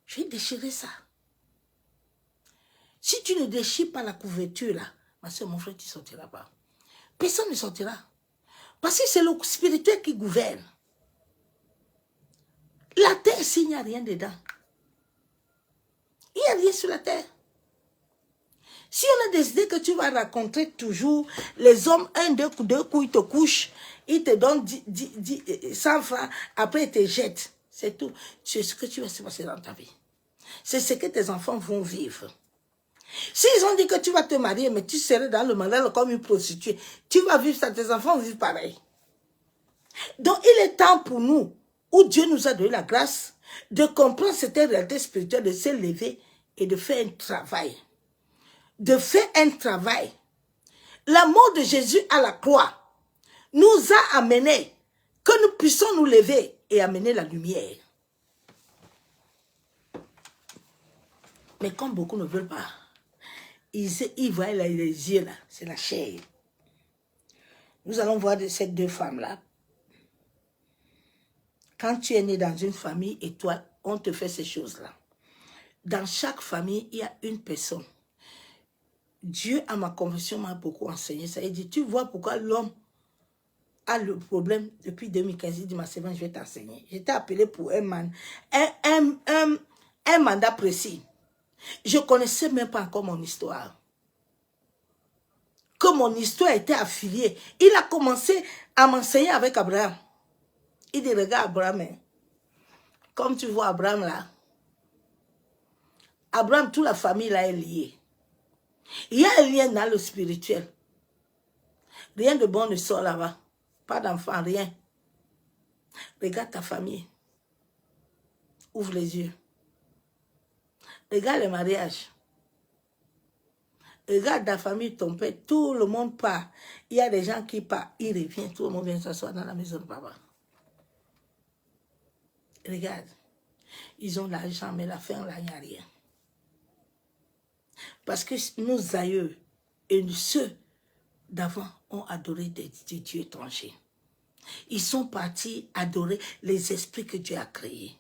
[SPEAKER 2] Je vais déchirer ça. Si tu ne déchires pas la couverture là, ma soeur, mon frère, tu ne sortiras pas. Personne ne sortira. Parce que c'est le spirituel qui gouverne. La terre, s'il n'y a rien dedans. Il n'y a rien sur la terre. Si on a décidé que tu vas rencontrer toujours les hommes, deux coups, ils te couchent, ils te donnent 100 francs, après ils te jettent. C'est tout. C'est ce que tu vas se passer dans ta vie. C'est ce que tes enfants vont vivre. S'ils ont dit que tu vas te marier, mais tu serais dans le mariage comme une prostituée, tu vas vivre ça, tes enfants vivent pareil. Donc, il est temps pour nous, où Dieu nous a donné la grâce, de comprendre cette réalité spirituelle, de se lever et de faire un travail. De faire un travail. La mort de Jésus à la croix nous a amené que nous puissions nous lever et amener la lumière. Mais comme beaucoup ne veulent pas, ils voient les yeux là, c'est la chair. Nous allons voir ces deux femmes-là. Quand tu es né dans une famille et toi, on te fait ces choses-là. Dans chaque famille, il y a une personne. Dieu, à ma conversion, m'a beaucoup enseigné ça. Il dit, tu vois pourquoi l'homme a le problème depuis 2015. Il dit, ma sœur, je vais t'enseigner. J'étais appelé pour un mandat précis. Je ne connaissais même pas encore mon histoire. Que mon histoire était affiliée. Il a commencé à m'enseigner avec Abraham. Il dit, regarde Abraham, comme tu vois Abraham là, Abraham, toute la famille là est liée. Il y a un lien dans le spirituel. Rien de bon ne sort là-bas. Pas d'enfant, rien. Regarde ta famille. Ouvre les yeux. Regarde le mariage. Regarde ta famille, ton père, tout le monde part. Il y a des gens qui partent, ils reviennent, tout le monde vient s'asseoir dans la maison de papa. Regarde, ils ont l'argent, mais la fin, là, il n'y a rien. Parce que nos aïeux et ceux d'avant ont adoré des dieux étrangers. Ils sont partis adorer les esprits que Dieu a créés.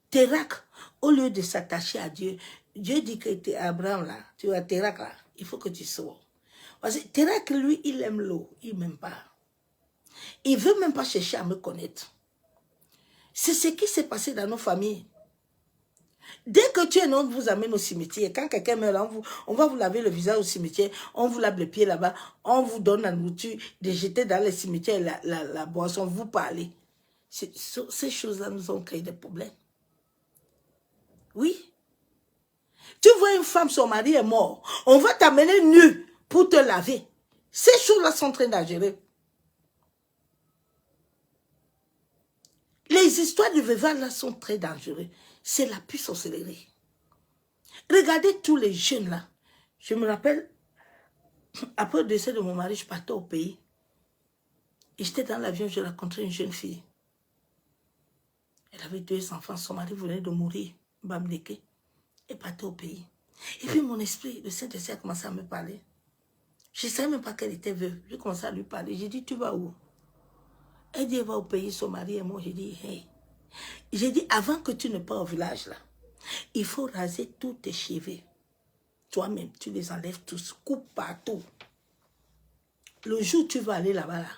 [SPEAKER 2] Térak, au lieu de s'attacher à Dieu, Dieu dit que tu es Abraham là, tu es Térak là, il faut que tu sors. Parce que Térak, lui, il aime l'eau, il ne m'aime pas. Il ne veut même pas chercher à me connaître. C'est ce qui s'est passé dans nos familles. Dès que tu es non, on vous amène au cimetière. Quand quelqu'un meurt, là, on va vous laver le visage au cimetière, on vous lave les pieds là-bas, on vous donne la nourriture, de jeter dans les cimetières la boisson, vous parlez. Ces choses-là nous ont créé des problèmes. Oui. Tu vois une femme, son mari est mort, on va t'amener nu pour te laver. Ces choses-là sont très dangereuses. Les histoires de veuvage là sont très dangereuses. C'est la pure sorcellerie. Regardez tous les jeunes là. Je me rappelle, après le décès de mon mari, je partais au pays. Et j'étais dans l'avion, je rencontrais une jeune fille. Elle avait 2 enfants, son mari venait de mourir, Bamdeke. Elle partait au pays. Et puis mon esprit, le Saint-Esprit a commencé à me parler. Je ne savais même pas qu'elle était veuve. J'ai commencé à lui parler. J'ai dit, tu vas où? Elle dit, elle va au pays, son mari et moi. J'ai dit, hey. J'ai dit, avant que tu ne pars au village là, il faut raser tous tes cheveux. Toi-même, tu les enlèves tous, coupe partout. Le jour où tu vas aller là-bas, là,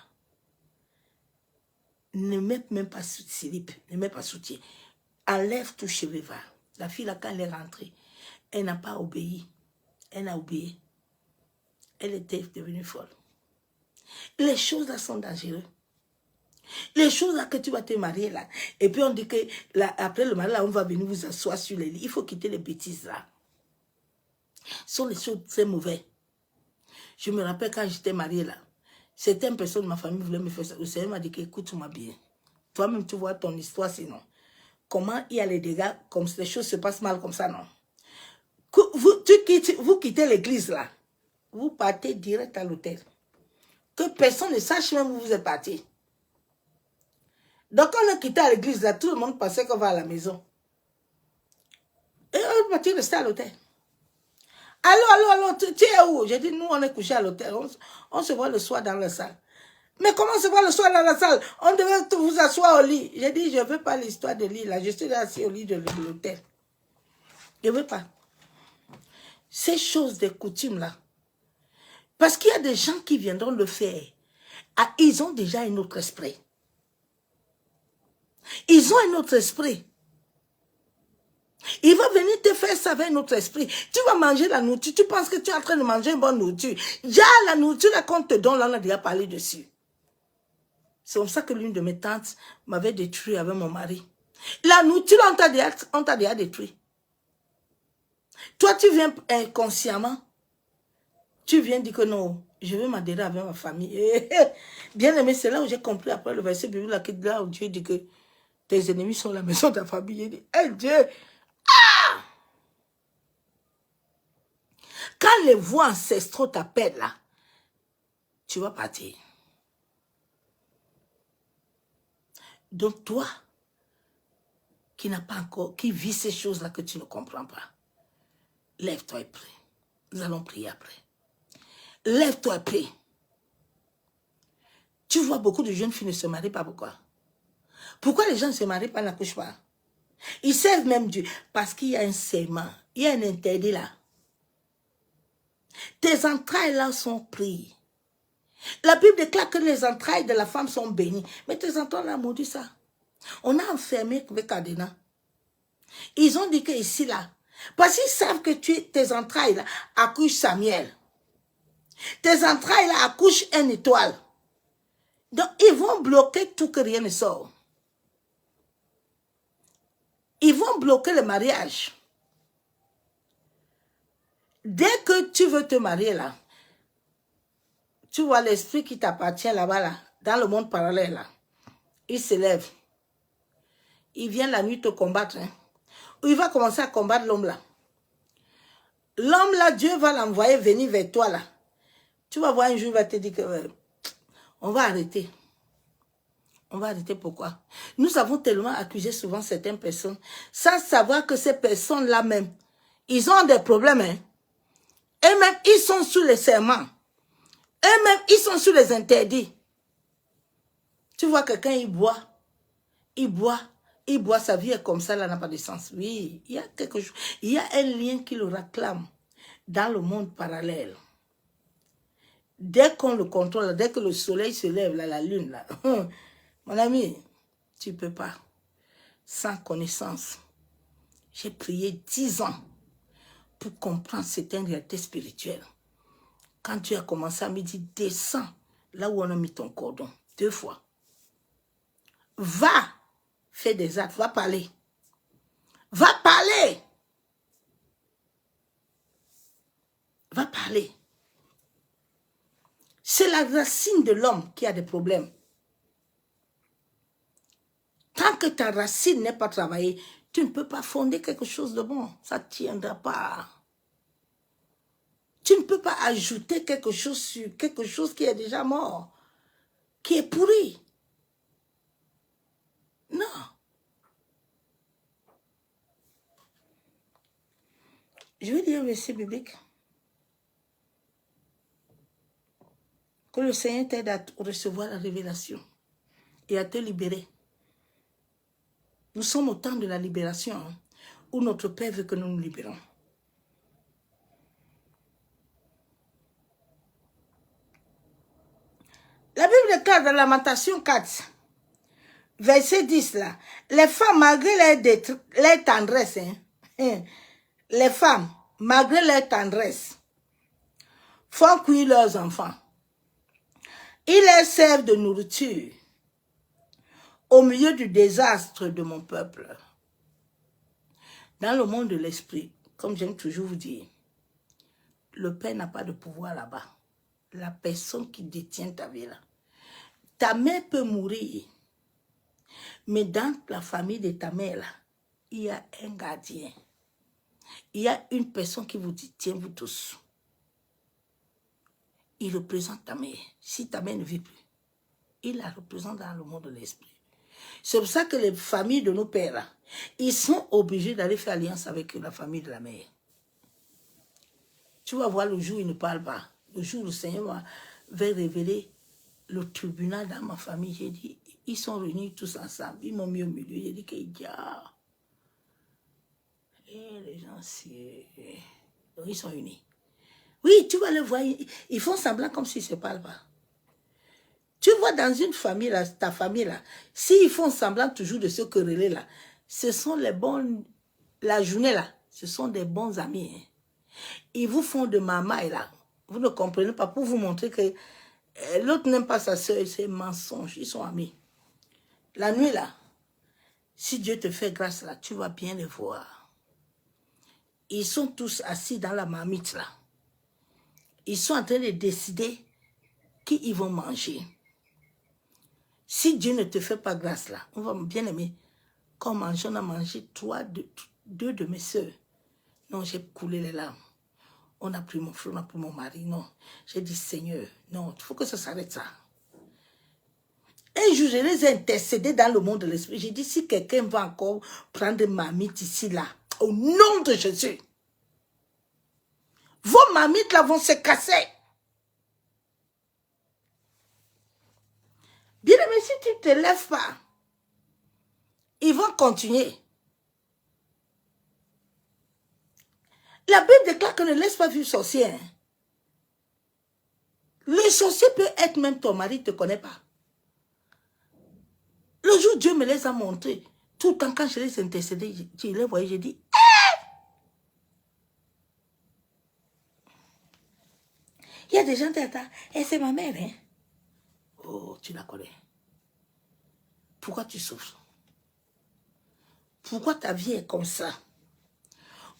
[SPEAKER 2] ne mets même pas slip, ne mets pas soutien. Enlève tous cheveux, va. La fille là, quand elle est rentrée, elle n'a pas obéi. Elle a obéi. Elle était devenue folle. Les choses là sont dangereuses. Les choses là que tu vas te marier là, et puis on dit que là, après le mariage, là, on va venir vous asseoir sur les lits. Il faut quitter les bêtises là. Ce sont les choses très mauvaises. Je me rappelle quand j'étais mariée là, certaines personnes de ma famille voulaient me faire ça. Le Seigneur m'a dit écoute-moi bien. Toi-même tu vois ton histoire sinon. Comment il y a les dégâts, comme les choses se passent mal comme ça, non? Vous quittez l'église là, vous partez direct à l'hôtel. Que personne ne sache même où vous êtes parti. Donc, quand on a quitté à l'église, là, tout le monde pensait qu'on va à la maison. Et on est parti rester à l'hôtel. Allô, tu es où? J'ai dit, nous, on est couché à l'hôtel. On se voit le soir dans la salle. Mais comment se voit le soir dans la salle? On devait vous asseoir au lit. J'ai dit, je ne veux pas l'histoire de lit, là. Je suis assis au lit de l'hôtel. Je ne veux pas. Ces choses de coutume, là. Parce qu'il y a des gens qui viendront le faire. Ah, ils ont déjà un autre esprit. Ils ont un autre esprit. Il va venir te faire ça avec un autre esprit. Tu vas manger la nourriture. Tu penses que tu es en train de manger une bonne nourriture. Déjà, la nourriture qu'on te donne, là, on a déjà parlé dessus. C'est comme ça que l'une de mes tantes m'avait détruit avec mon mari. La nourriture, on t'a déjà détruit. Toi, tu viens inconsciemment, tu viens dire que non, je vais m'adhérer avec ma famille. Bien aimé, c'est là où j'ai compris après le verset biblique là où Dieu dit que tes ennemis sont la maison de ta famille. J'ai dit, hey Dieu, quand les voix ancestraux t'appellent là, tu vas partir. Donc toi, qui n'a pas encore, qui vit ces choses-là que tu ne comprends pas, lève-toi et prie. Nous allons prier après. Lève-toi et prie. Tu vois beaucoup de jeunes filles ne se marient pas, pourquoi? Pourquoi les gens ne se marient pas, n'accouchent pas? Ils servent même Dieu parce qu'il y a un serment, il y a un interdit là. Tes entrailles là sont prises. La Bible déclare que les entrailles de la femme sont bénies. Mais tes entrailles là, maudit ça. On a enfermé avec cadenas. Ils ont dit que ici là, parce qu'ils savent que tes entrailles là accouchent Samuel. Tes entrailles là accouchent une étoile. Donc ils vont bloquer tout que rien ne sort. Ils vont bloquer le mariage. Dès que tu veux te marier là, tu vois l'esprit qui t'appartient là-bas, là, dans le monde parallèle, là, il s'élève. Il vient la nuit te combattre. Hein. Ou il va commencer à combattre l'homme là. L'homme là, Dieu va l'envoyer venir vers toi là. Tu vas voir un jour, il va te dire que on va arrêter. On va arrêter pourquoi? Nous avons tellement accusé souvent certaines personnes sans savoir que ces personnes-là même, ils ont des problèmes. Hein. Et même, ils sont sous les serments. Et même, ils sont sous les interdits. Tu vois quelqu'un, il boit, sa vie est comme ça, là, n'a pas de sens. Oui, il y a quelque chose, il y a un lien qui le réclame dans le monde parallèle. Dès qu'on le contrôle, dès que le soleil se lève, là, la lune, là, mon ami, tu ne peux pas. Sans connaissance. J'ai prié 10 ans pour comprendre certaines réalités spirituelles. Quand Dieu a commencé à me dire, descends là où on a mis ton cordon, 2 fois. Va faire des actes, va parler. Va parler. Va parler. C'est la racine de l'homme qui a des problèmes. Tant que ta racine n'est pas travaillée, tu ne peux pas fonder quelque chose de bon. Ça ne tiendra pas. Tu ne peux pas ajouter quelque chose sur quelque chose qui est déjà mort, qui est pourri. Non. Je vais dire un verset biblique. Que le Seigneur t'aide à recevoir la révélation et à te libérer. Nous sommes au temps de la libération, hein, où notre Père veut que nous nous libérons. La Bible déclare dans Lamentation 4, verset 10, là, les femmes, malgré leur tendresse, hein, les femmes, malgré leur tendresse, font cuire leurs enfants. Ils leur servent de nourriture au milieu du désastre de mon peuple. Dans le monde de l'esprit, comme j'aime toujours vous dire, le Père n'a pas de pouvoir là-bas. La personne qui détient ta vie là. Ta mère peut mourir, mais dans la famille de ta mère là, il y a un gardien. Il y a une personne qui vous tient vous tous. Il représente ta mère. Si ta mère ne vit plus, il la représente dans le monde de l'esprit. C'est pour ça que les familles de nos pères, là, ils sont obligés d'aller faire alliance avec la famille de la mère. Tu vas voir le jour où ils ne parlent pas. Le jour où le Seigneur va révéler le tribunal dans ma famille. J'ai dit, ils sont réunis tous ensemble. Ils m'ont mis au milieu. J'ai dit qu'il y a... Et les gens, donc, ils sont unis. Oui, tu vas le voir. Ils font semblant comme s'ils ne se parlent pas. Tu vois dans une famille, là, ta famille, là, s'ils font semblant toujours de se quereller, là, ce sont les bons, la journée, là, ce sont des bons amis. Hein. Ils vous font de mamaille, là. Vous ne comprenez pas pour vous montrer que l'autre n'aime pas sa soeur, c'est mensonge. Ils sont amis. La nuit, là, si Dieu te fait grâce, là, tu vas bien les voir. Ils sont tous assis dans la marmite là. Ils sont en train de décider qui ils vont manger. Si Dieu ne te fait pas grâce là, on va bien aimer. Quand on mange, on a mangé deux de mes soeurs. Non, j'ai coulé les larmes. On a pris mon frère, on a pris mon mari. Non, j'ai dit Seigneur, non, il faut que ça s'arrête ça. Un jour, je les ai intercédés dans le monde de l'esprit. J'ai dit, si quelqu'un va encore prendre ma marmite ici, là, au nom de Jésus, vos marmites là vont se casser. Bien aimé, si tu ne te lèves pas, ils vont continuer. La Bible déclare que ne laisse pas vivre sorcier. Hein. Le sorcier peut être même ton mari, ne te connaît pas. Le jour où Dieu me les a montrés, tout le temps quand je les intercédés, je les voyais, j'ai dit, il y a des gens qui attendent, et c'est ma mère, hein. Oh, tu la connais. Pourquoi tu souffres? Pourquoi ta vie est comme ça?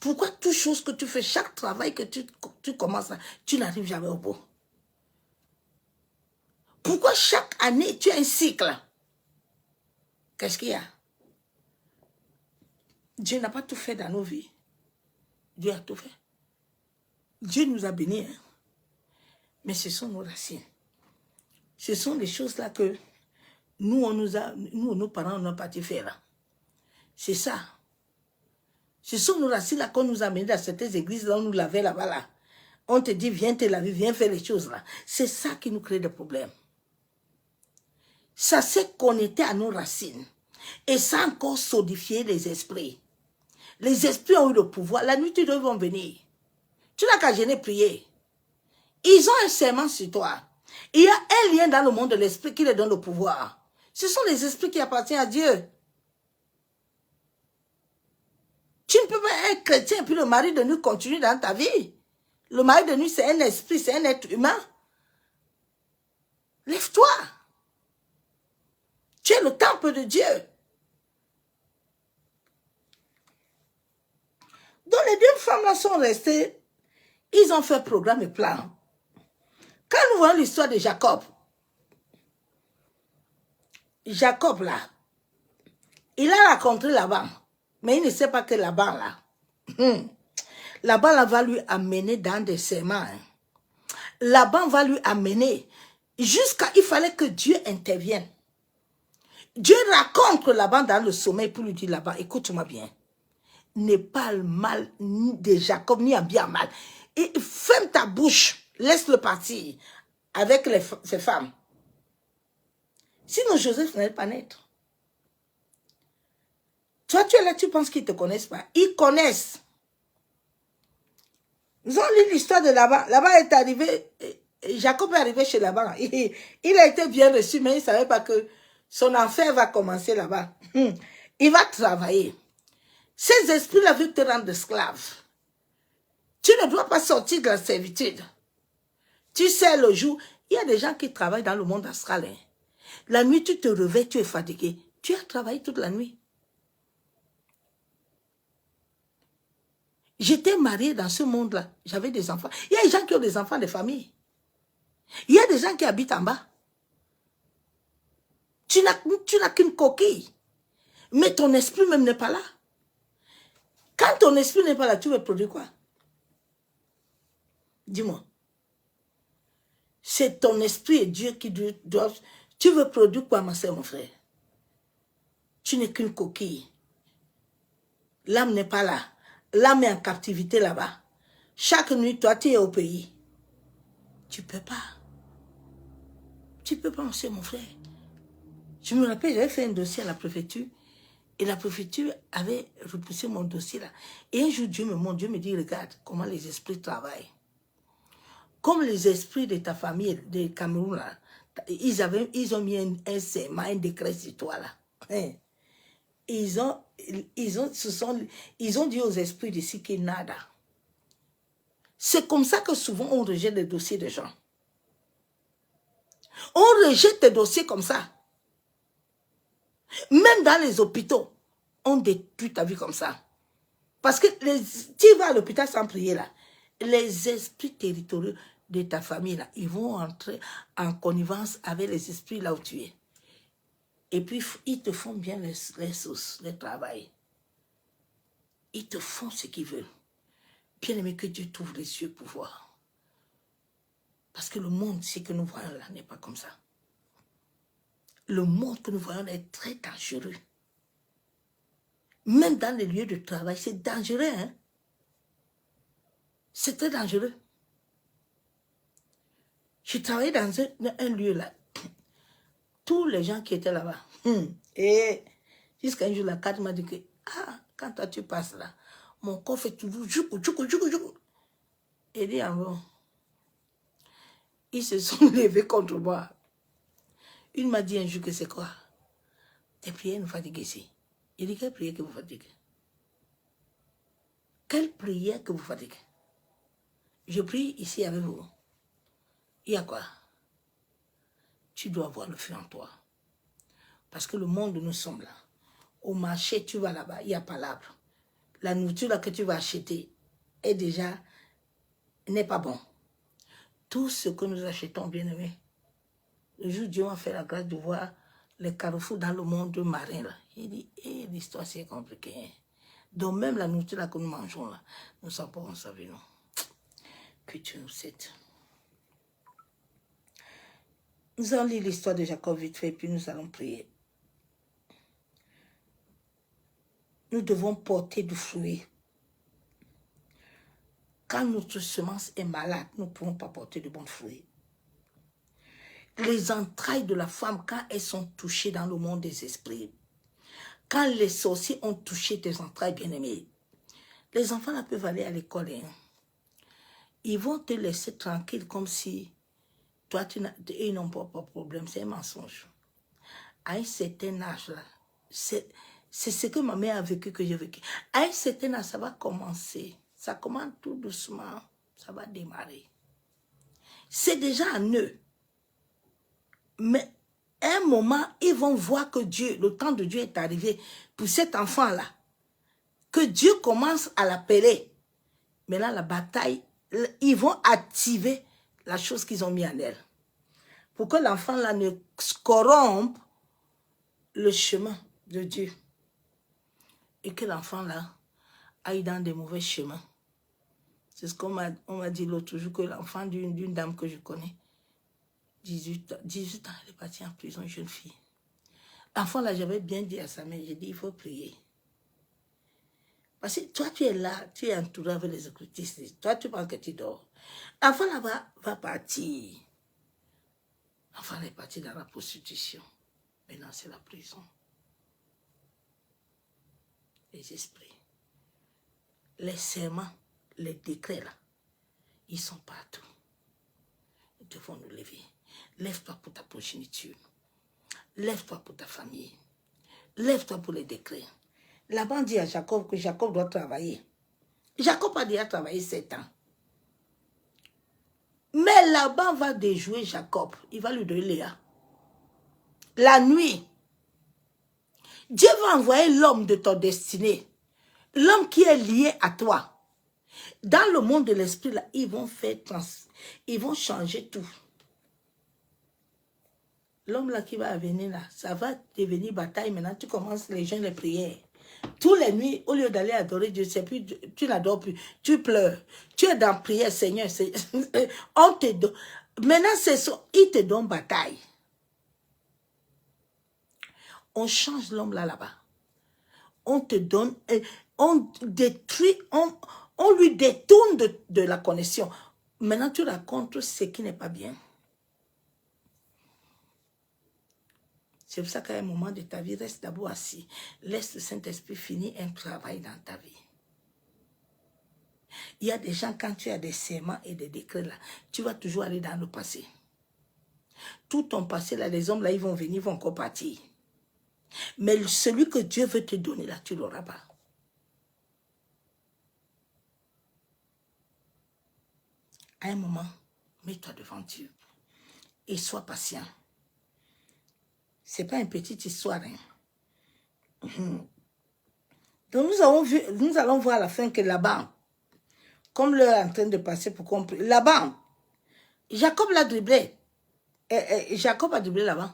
[SPEAKER 2] Pourquoi toute chose que tu fais, chaque travail que tu commences, tu n'arrives jamais au bout? Pourquoi chaque année, tu as un cycle? Qu'est-ce qu'il y a? Dieu n'a pas tout fait dans nos vies. Dieu a tout fait. Dieu nous a bénis. Hein? Mais ce sont nos racines. Ce sont les choses-là que nous, nos parents, on n'a pas fait là. C'est ça. Ce sont nos racines-là qu'on nous a amenés dans certaines églises, là, on nous lavait là-bas, là. On te dit, viens te laver, viens faire les choses là. C'est ça qui nous crée des problèmes. Ça s'est connecté à nos racines. Et ça a encore solidifié les esprits. Les esprits ont eu le pouvoir. La nuit, ils vont venir. Tu n'as qu'à gêner prier. Ils ont un serment sur toi. Il y a un lien dans le monde de l'esprit qui les donne le pouvoir. Ce sont les esprits qui appartiennent à Dieu. Tu ne peux pas être chrétien et puis le mari de nuit continue dans ta vie. Le mari de nuit, c'est un esprit, c'est un être humain. Lève-toi. Tu es le temple de Dieu. Donc les deux femmes-là sont restées. Ils ont fait programme et plan. Quand nous voyons l'histoire de Jacob, Jacob là, il a rencontré Laban. Mais il ne sait pas que Laban là, Laban là va lui amener dans des serments. Hein. Laban va lui amener jusqu'à... Il fallait que Dieu intervienne. Dieu raconte Laban dans le sommeil pour lui dire Laban, écoute-moi bien. Ne parle mal ni de Jacob ni en bien mal. Et ferme ta bouche. Laisse-le partir avec ses femmes. Sinon Joseph n'allait pas naître. Toi, tu es là, tu penses qu'ils ne te connaissent pas. Ils connaissent. Nous avons lu l'histoire de Laban. Laban est arrivé, Jacob est arrivé chez Laban. Il a été bien reçu, mais il ne savait pas que son enfer va commencer là-bas. Il va travailler. Ces esprits-là veulent te rendre esclave. Tu ne dois pas sortir de la servitude. Tu sais, le jour, il y a des gens qui travaillent dans le monde astral. Hein. La nuit, tu te réveilles, tu es fatigué. Tu as travaillé toute la nuit. J'étais mariée dans ce monde-là. J'avais des enfants. Il y a des gens qui ont des enfants de famille. Il y a des gens qui habitent en bas. Tu n'as qu'une coquille. Mais ton esprit même n'est pas là. Quand ton esprit n'est pas là, tu veux produire quoi? Dis-moi. C'est ton esprit et Dieu qui doivent... Tu veux produire quoi, ma soeur, mon frère? Tu n'es qu'une coquille. L'âme n'est pas là. L'âme est en captivité là-bas. Chaque nuit, toi, tu es au pays. Tu ne peux pas. Tu ne peux pas, mon frère. Je me rappelle, j'avais fait un dossier à la préfecture. Et la préfecture avait repoussé mon dossier là. Et un jour, Dieu me montre, Dieu me dit, regarde comment les esprits travaillent. Comme les esprits de ta famille, de Cameroun là, ils ont mis un serment, un décret sur toi là. Hein? Ils ont dit aux esprits d'ici qu'ils nada. C'est comme ça que souvent on rejette les dossiers des gens. On rejette des dossiers comme ça. Même dans les hôpitaux, on détruit ta vie comme ça. Parce que tu vas à l'hôpital sans prier là. Les esprits territoriaux de ta famille là, ils vont entrer en connivence avec les esprits là où tu es. Et puis, ils te font bien les sauces, le travail. Ils te font ce qu'ils veulent. Bien aimé, que Dieu t'ouvre les yeux pour voir. Parce que le monde, ce que nous voyons là, n'est pas comme ça. Le monde que nous voyons est très dangereux. Même dans les lieux de travail, c'est dangereux. Hein? C'est très dangereux. J'ai travaillé dans un lieu là. Tous les gens qui étaient là-bas. Et jusqu'à un jour, la carte m'a dit que, quand toi tu passes là, mon corps fait toujours joukou. Et dit, bon, ils se sont levés contre moi. Il m'a dit un jour que c'est quoi? Tes prières nous fatiguent ici. Il dit, quelle prière que vous fatiguez? Quelle prière que vous fatiguez? Je prie ici avec vous. Il y a quoi? Tu dois avoir le feu en toi. Parce que le monde où nous sommes là, au marché, tu vas là-bas, il n'y a pas l'arbre. La nourriture là que tu vas acheter est déjà, n'est pas bon. Tout ce que nous achetons, bien aimé, le jour où Dieu m'a fait la grâce de voir les carrefours dans le monde marin là, il dit, l'histoire c'est compliqué. Hein? Donc même la nourriture là que nous mangeons là, nous ne sommes pas en savez non. Que Dieu nous aide. Nous allons lire l'histoire de Jacob vite fait, puis nous allons prier. Nous devons porter du fruit. Quand notre semence est malade, nous ne pouvons pas porter de bons fruits. Les entrailles de la femme, quand elles sont touchées dans le monde des esprits, quand les sorciers ont touché tes entrailles bien-aimées, les enfants là peuvent aller à l'école. Hein. Ils vont te laisser tranquille comme si toi, ils n'ont pas de problème. C'est un mensonge. À un certain âge, là, c'est ce que ma mère a vécu, que j'ai vécu. À un certain âge, ça va commencer. Ça commence tout doucement. Ça va démarrer. C'est déjà en eux. Mais à un moment, ils vont voir que Dieu, le temps de Dieu est arrivé pour cet enfant-là. Que Dieu commence à l'appeler. Mais là, la bataille, ils vont activer la chose qu'ils ont mis en elle. Pour que l'enfant-là ne corrompe le chemin de Dieu. Et que l'enfant-là aille dans des mauvais chemins. C'est ce qu'on m'a dit l'autre jour, que l'enfant d'une dame que je connais, 18 ans, elle est partie en prison, une jeune fille. L'enfant là, j'avais bien dit à sa mère, j'ai dit, il faut prier. Parce que toi, tu es là, tu es entouré avec les occultistes. Toi, tu penses que tu dors. L'enfant là va partir. L'enfant est parti dans la prostitution. Maintenant, c'est la prison. Les esprits. Les serments, les décrets là, ils sont partout. Nous devons nous lever. Lève-toi pour ta progéniture. Lève-toi pour ta famille. Lève-toi pour les décrets. Laban dit à Jacob que Jacob doit travailler. Jacob a déjà travaillé 7 ans. Mais Laban va déjouer Jacob. Il va lui donner Léa. La nuit, Dieu va envoyer l'homme de ton destinée. L'homme qui est lié à toi. Dans le monde de l'esprit, là, ils vont changer tout. L'homme là qui va venir là, ça va devenir bataille. Maintenant, tu commences les jeûnes, les prières. Toutes les nuits, au lieu d'aller adorer Dieu, tu n'adores plus. Tu pleures. Tu es dans prière, Seigneur. On te donne. Maintenant, il te donne bataille. On change l'homme là-bas. On te donne, on détruit, on lui détourne de la connexion. Maintenant, tu racontes ce qui n'est pas bien. C'est pour ça qu'à un moment de ta vie, reste d'abord assis. Laisse le Saint-Esprit finir un travail dans ta vie. Il y a des gens, quand tu as des serments et des décrets là, tu vas toujours aller dans le passé. Tout ton passé là, les hommes là, ils vont venir, ils vont encore partir. Mais celui que Dieu veut te donner là, tu ne l'auras pas. À un moment, mets-toi devant Dieu et sois patient. Ce n'est pas une petite histoire. Hein? Donc nous allons voir à la fin que Laban, comme l'heure est en train de passer pour comprendre, Laban, Jacob l'a dribblé. Jacob a dribblé Laban.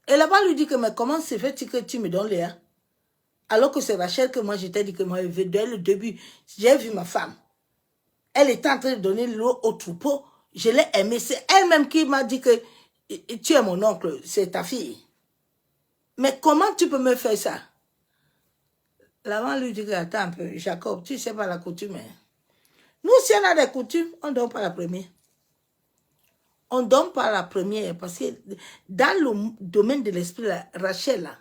[SPEAKER 2] Et Laban lui dit que, mais comment se fait-il que tu me donnes Léa? Alors que c'est Rachel que moi je t'ai dit que moi, dès le début, j'ai vu ma femme. Elle était en train de donner l'eau au troupeau. Je l'ai aimée. C'est elle-même qui m'a dit que tu es mon oncle, c'est ta fille. Mais comment tu peux me faire ça? Laban lui dit que, attends un peu, Jacob, tu ne sais pas la coutume. Hein? Nous, si on a des coutumes, on ne donne pas la première. On ne donne pas la première parce que dans le domaine de l'esprit, Rachel, là,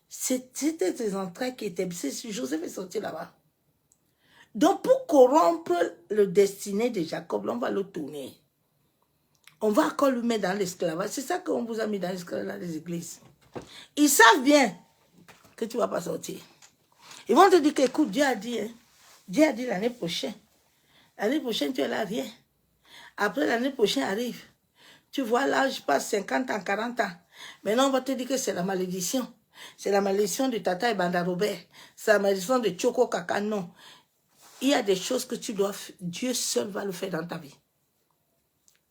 [SPEAKER 2] c'était des entrailles qui étaient... Joseph est sorti là-bas. Donc, pour corrompre le destiné de Jacob, on va le tourner. On va encore le mettre dans l'esclavage. C'est ça qu'on vous a mis dans l'esclavage dans les églises. Ils savent bien que tu ne vas pas sortir. Ils vont te dire que, écoute, Dieu a dit l'année prochaine. L'année prochaine, tu es là, rien. Après, l'année prochaine arrive. Tu vois, l'âge passe 50 ans, 40 ans. Maintenant, on va te dire que c'est la malédiction. C'est la malédiction de Tata et Banda Robert. C'est la malédiction de Choco Kaka. Non. Il y a des choses que tu dois faire. Dieu seul va le faire dans ta vie.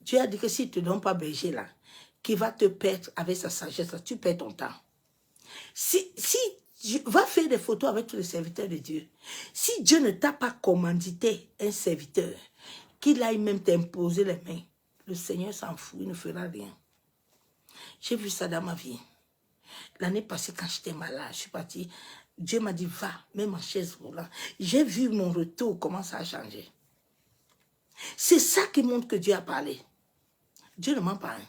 [SPEAKER 2] Dieu a dit que s'il ne te donne pas berger là, qu'il va te perdre avec sa sagesse, là, tu perds ton temps. Si va faire des photos avec tous les serviteurs de Dieu. Si Dieu ne t'a pas commandité un serviteur, qu'il aille même t'imposer les mains, le Seigneur s'en fout, il ne fera rien. J'ai vu ça dans ma vie. L'année passée, quand j'étais malade, je suis partie. Dieu m'a dit, va, mets ma chaise roulante. J'ai vu mon retour, comment ça a changé. C'est ça qui montre que Dieu a parlé. Dieu ne ment pas. Hein?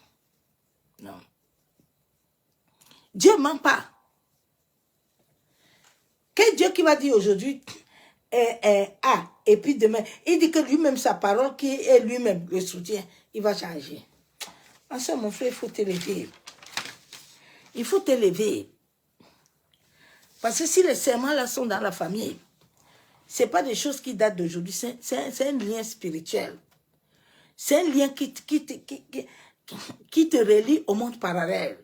[SPEAKER 2] Non. Dieu ne ment pas. Quel Dieu qui va dire aujourd'hui, et puis demain, il dit que lui-même, sa parole, qui est lui-même le soutien, il va changer. En ce mon frère, il faut t'élever. Il faut t'élever. Parce que si les serments là sont dans la famille, ce n'est pas des choses qui datent d'aujourd'hui, c'est un lien spirituel. C'est un lien qui te relie au monde parallèle,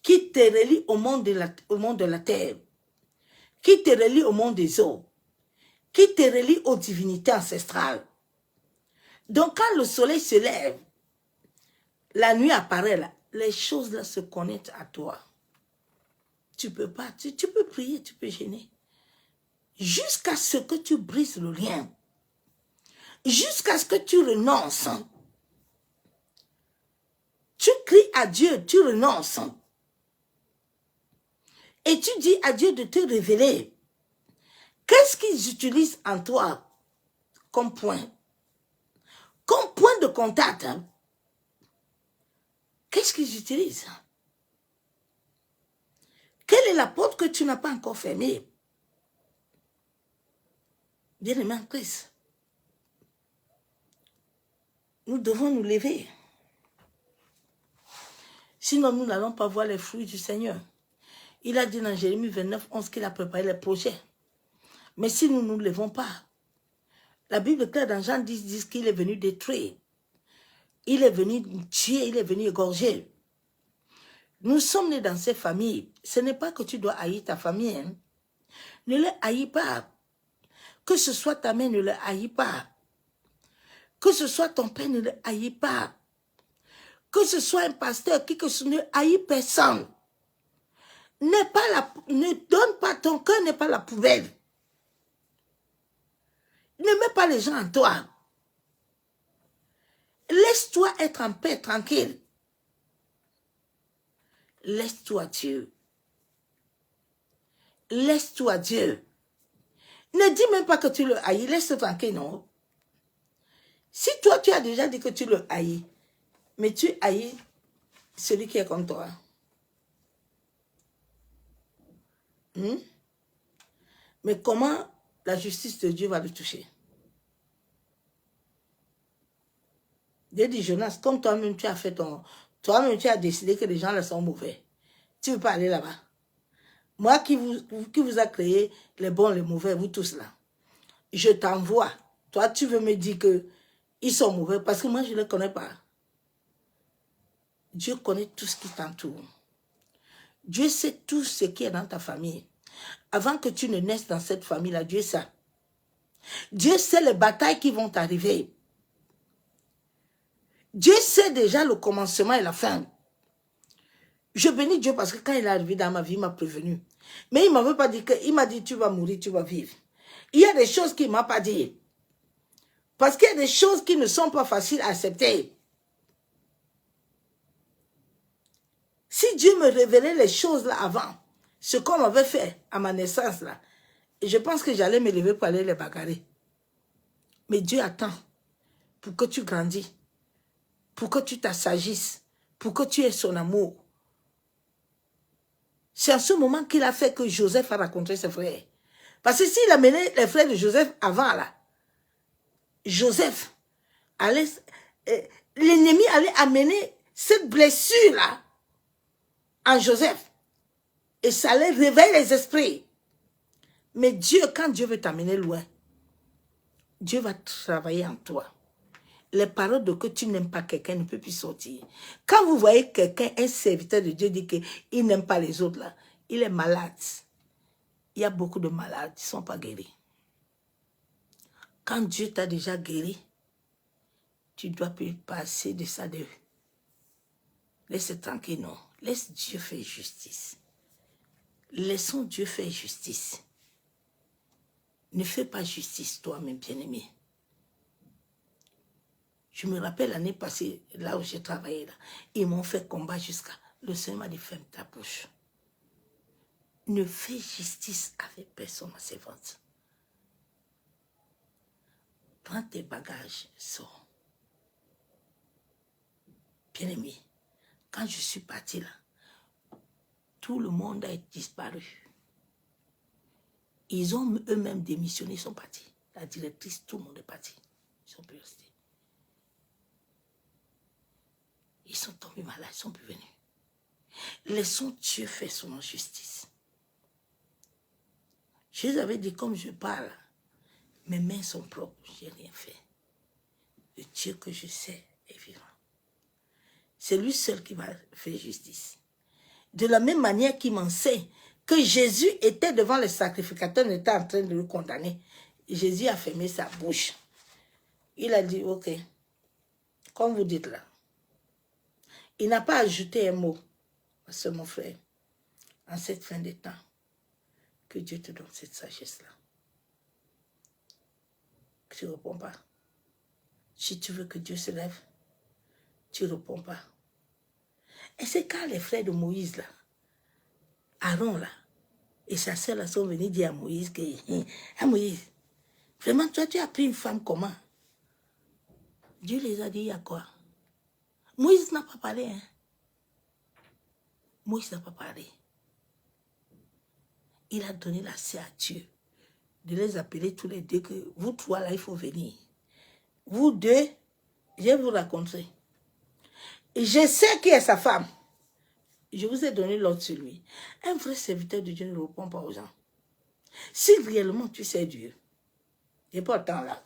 [SPEAKER 2] qui te relie au monde de la terre, qui te relie au monde des eaux, qui te relie aux divinités ancestrales. Donc quand le soleil se lève, la nuit apparaît là, les choses là se connectent à toi. Tu peux pas, tu peux prier, tu peux gêner. Jusqu'à ce que tu brises le lien. Jusqu'à ce que tu renonces. Tu cries à Dieu, tu renonces. Et tu dis à Dieu de te révéler. Qu'est-ce qu'ils utilisent en toi comme point? Comme point de contact. Hein? Qu'est-ce qu'ils utilisent? Quelle est la porte que tu n'as pas encore fermée? Bien-aimé en Christ, nous devons nous lever. Sinon, nous n'allons pas voir les fruits du Seigneur. Il a dit dans Jérémie 29, 11 qu'il a préparé les projets. Mais si nous ne nous levons pas, la Bible claire dans Jean 10 dit qu'il est venu détruire. Il est venu tuer, il est venu égorger. Nous sommes nés dans ces familles. Ce n'est pas que tu dois haïr ta famille. Hein. Ne les haïs pas. Que ce soit ta mère, ne le haïs pas. Que ce soit ton père, ne le haïs pas. Que ce soit un pasteur, qui que ce soit, ne haïs personne. Ne donne pas, ton cœur n'est pas la poubelle. Ne mets pas les gens en toi. Laisse-toi être en paix, tranquille. Laisse-toi Dieu. Laisse-toi Dieu. Ne dis même pas que tu le haïs, laisse-toi tranquille, non. Si toi, tu as déjà dit que tu le haïs, mais tu haïs celui qui est comme toi. Mais comment la justice de Dieu va le toucher? Dieu dit, Jonas, comme toi-même tu as fait toi-même tu as décidé que les gens là sont mauvais. Tu ne veux pas aller là-bas. Moi qui vous a créé les bons, les mauvais, vous tous là. Je t'envoie. Toi, tu veux me dire qu'ils sont mauvais parce que moi, je ne les connais pas. Dieu connaît tout ce qui t'entoure. Dieu sait tout ce qui est dans ta famille. Avant que tu ne naisses dans cette famille-là, Dieu sait. Dieu sait les batailles qui vont t'arriver. Dieu sait déjà le commencement et la fin. Je bénis Dieu parce que quand il est arrivé dans ma vie, il m'a prévenu. Mais il ne m'avait pas dit que, il m'a dit tu vas mourir, tu vas vivre. Il y a des choses qu'il ne m'a pas dit. Parce qu'il y a des choses qui ne sont pas faciles à accepter. Si Dieu me révélait les choses là avant, ce qu'on m'avait fait à ma naissance là, je pense que j'allais me lever pour aller les bagarrer. Mais Dieu attend pour que tu grandis, pour que tu t'assagisses, pour que tu aies son amour. C'est en ce moment qu'il a fait que Joseph a rencontré ses frères. Parce que s'il a mené les frères de Joseph avant là, Joseph allait, l'ennemi allait amener cette blessure là en Joseph. Et ça allait réveiller les esprits. Mais Dieu, quand Dieu veut t'amener loin, Dieu va travailler en toi. Les paroles de que tu n'aimes pas quelqu'un ne peuvent plus sortir. Quand vous voyez quelqu'un, un serviteur de Dieu, dit qu'il n'aime pas les autres, là, il est malade. Il y a beaucoup de malades qui ne sont pas guéris. Quand Dieu t'a déjà guéri, tu dois plus passer de ça de... Laisse tranquille, non. Laisse Dieu faire justice. Laissons Dieu faire justice. Ne fais pas justice, toi, mes bien-aimés. Je me rappelle l'année passée, là où j'ai travaillé, là, ils m'ont fait combat jusqu'à... Le Seigneur m'a dit, ferme ta bouche. Ne fais justice avec personne à ses ventes. Prends tes bagages, sors. Bien-aimé, quand je suis partie là, tout le monde a disparu. Ils ont eux-mêmes démissionné, ils sont partis. La directrice, tout le monde est parti. Ils sont plus restés. Ils sont tombés malades, ils ne sont plus venus. Laissons Dieu faire son justice. Je les avais dit, comme je parle, mes mains sont propres, je n'ai rien fait. Le Dieu que je sais est vivant. C'est lui seul qui va faire justice. De la même manière qu'il m'enseigne que Jésus était devant les sacrificateurs, il était en train de le condamner. Jésus a fermé sa bouche. Il a dit, ok, comme vous dites là. Il n'a pas ajouté un mot. C'est mon frère. En cette fin de temps, que Dieu te donne cette sagesse-là. Tu ne réponds pas. Si tu veux que Dieu se lève, tu ne réponds pas. Et c'est quand les frères de Moïse, là, Aaron, là, et sa sœur, là, sont venus dire à Moïse que, Moïse, vraiment, toi, tu as pris une femme comment? Dieu les a dit, il y a quoi? Moïse n'a pas parlé, hein. Moïse n'a pas parlé. Il a donné l'accès à Dieu de les appeler tous les deux que vous trois là, il faut venir. Vous deux, je vais vous raconter. Je sais qui est sa femme. Je vous ai donné l'ordre sur lui. Un vrai serviteur de Dieu ne répond pas aux gens. Si réellement tu sais Dieu, il n'est pas autant là.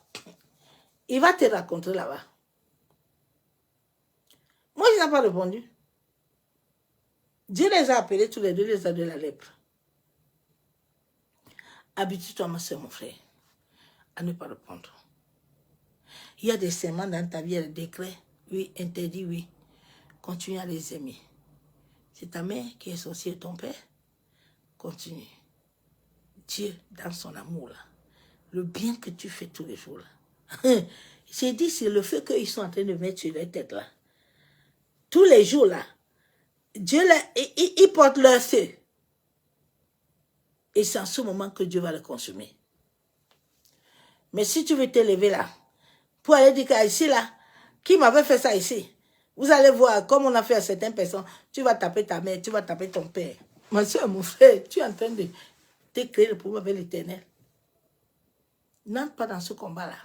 [SPEAKER 2] Il va te raconter là-bas. Moi, je n'ai pas répondu. Dieu les a appelés tous les deux, les a de la lèpre. Habitue-toi, ma soeur, mon frère, à ne pas répondre. Il y a des serments dans ta vie, il y a des décrets, oui, interdits, oui. Continue à les aimer. C'est ta mère qui est sorcière, ton père. Continue. Dieu, dans son amour, là, le bien que tu fais tous les jours, là. J'ai dit, c'est le fait qu'ils sont en train de mettre sur leur tête, là. Tous les jours, là, Dieu, il porte leur feu. Et c'est en ce moment que Dieu va le consumer. Mais si tu veux te lever là, pour aller dire qu'ici là, qui m'avait fait ça ici? Vous allez voir, comme on a fait à certaines personnes, tu vas taper ta mère, tu vas taper ton père. Ma soeur, mon frère, tu es en train de te créer le problème avec l'Éternel. N'entre pas dans ce combat-là.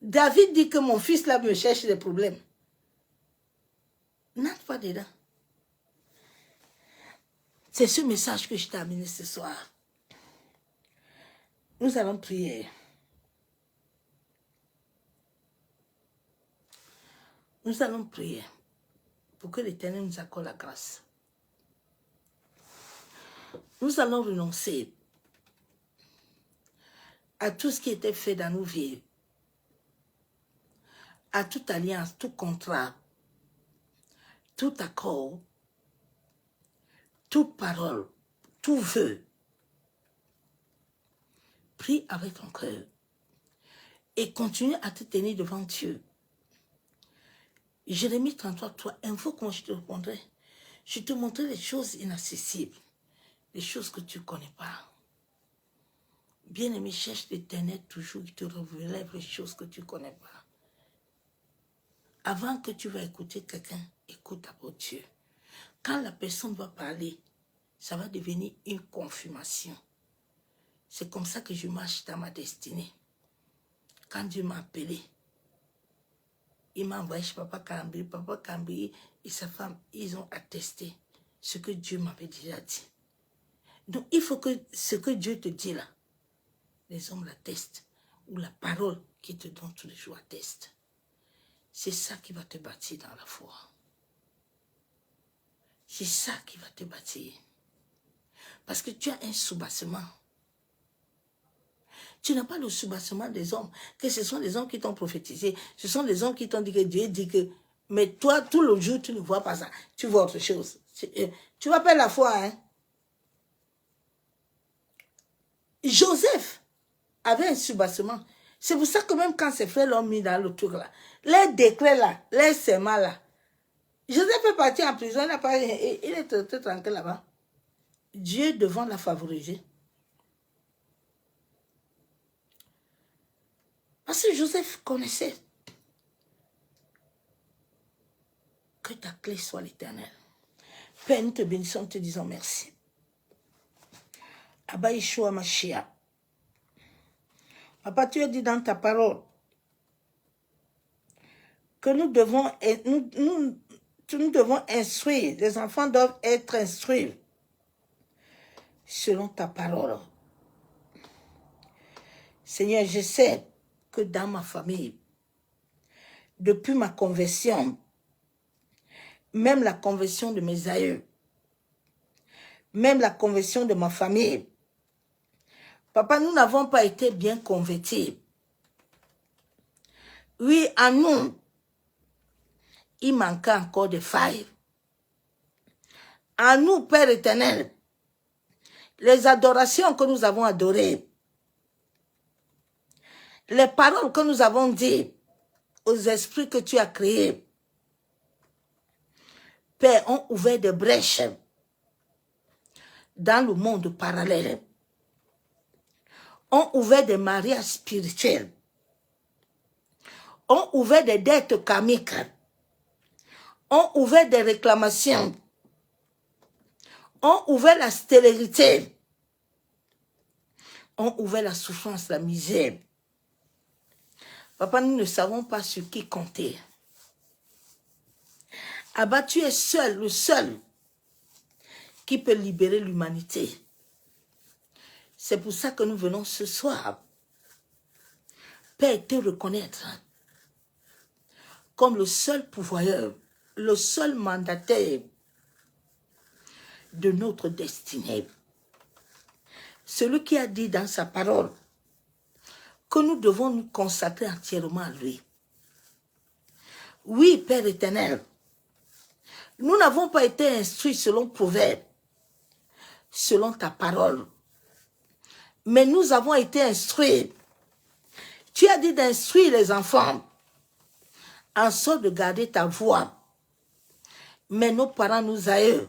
[SPEAKER 2] David dit que mon fils là me cherche des problèmes. N'entre pas dedans. C'est ce message que je t'ai amené ce soir. Nous allons prier. Nous allons prier pour que l'Éternel nous accorde la grâce. Nous allons renoncer à tout ce qui était fait dans nos vies, à toute alliance, tout contrat, tout accord, toute parole, tout vœu. Prie avec ton cœur et continue à te tenir devant Dieu. Jérémie 33, toi, invoque-moi, je te répondrai. Je te montrerai les choses inaccessibles, les choses que tu ne connais pas. Bien-aimé, cherche l'Éternel toujours, qui te révèle les choses que tu ne connais pas. Avant que tu vas écouter quelqu'un, écoute d'abord Dieu. Quand la personne va parler, ça va devenir une confirmation. C'est comme ça que je marche dans ma destinée. Quand Dieu m'a appelé, il m'a envoyé chez Papa Cambri. Papa Cambri et sa femme, ils ont attesté ce que Dieu m'avait déjà dit. Donc, il faut que ce que Dieu te dit là, les hommes l'attestent, ou la parole qui te donne tous les jours atteste. C'est ça qui va te bâtir dans la foi. C'est ça qui va te bâtir. Parce que tu as un soubassement. Tu n'as pas le soubassement des hommes, que ce sont les hommes qui t'ont prophétisé, ce sont les hommes qui t'ont dit que Dieu dit que... Mais toi, tout le jour, tu ne vois pas ça. Tu vois autre chose. Tu vas perdre la foi, hein. Joseph avait un soubassement. C'est pour ça que même quand ses frères l'ont mis dans le truc là, les décrets là, les serments là, Joseph est parti en prison, il est très tranquille là-bas. Dieu devant l'a favoriser. Parce que Joseph connaissait que ta clé soit l'Éternel. Père, nous te bénissons, te disons merci. Abba Yeshua Mashiach. Papa, tu as dit dans ta parole que nous devons instruire, les enfants doivent être instruits selon ta parole. Seigneur, je sais que dans ma famille, depuis ma conversion, même la conversion de mes aïeux, même la conversion de ma famille, papa, nous n'avons pas été bien convertis. Oui, à nous, il manquait encore des failles. À nous, Père éternel, les adorations que nous avons adorées, les paroles que nous avons dites aux esprits que tu as créés, Père, ont ouvert des brèches dans le monde parallèle, ont ouvert des mariages spirituels, ont ouvert des dettes karmiques, ont ouvert des réclamations, ont ouvert la stérilité, ont ouvert la souffrance, la misère. Papa, nous ne savons pas sur qui compter. Abba, tu es seul, le seul qui peut libérer l'humanité. C'est pour ça que nous venons ce soir, Père, te reconnaître comme le seul pourvoyeur, le seul mandataire de notre destinée. Celui qui a dit dans sa parole que nous devons nous consacrer entièrement à lui. Oui, Père éternel, nous n'avons pas été instruits selon Proverbe, selon ta parole, mais nous avons été instruits. Tu as dit d'instruire les enfants en sorte de garder ta voix. Mais nos parents, nous aïeux,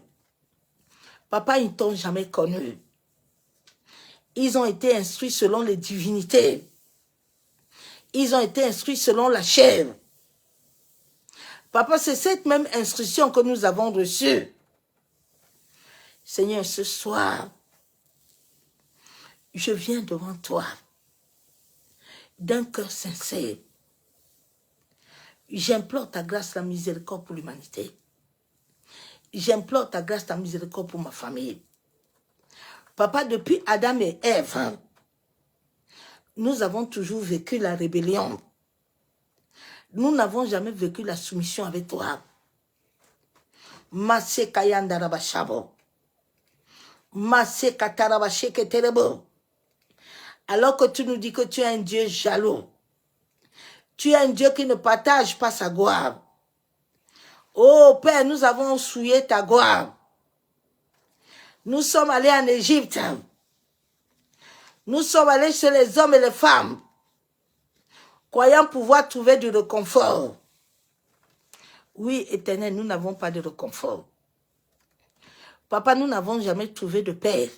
[SPEAKER 2] papa, ils ne t'ont jamais connu. Ils ont été instruits selon les divinités. Ils ont été instruits selon la chair. Papa, c'est cette même instruction que nous avons reçue. Seigneur, ce soir, je viens devant toi d'un cœur sincère. J'implore ta grâce, ta miséricorde pour l'humanité. J'implore ta grâce, ta miséricorde pour ma famille. Papa, depuis Adam et Ève, nous avons toujours vécu la rébellion. Nous n'avons jamais vécu la soumission avec toi. Mase kayandarabashabo. Mase katarabasheke terebo. Alors que tu nous dis que tu es un Dieu jaloux. Tu es un Dieu qui ne partage pas sa gloire. Oh Père, nous avons souillé ta gloire. Nous sommes allés en Égypte. Nous sommes allés chez les hommes et les femmes, croyant pouvoir trouver du réconfort. Oui, Éternel, nous n'avons pas de réconfort. Papa, nous n'avons jamais trouvé de paix.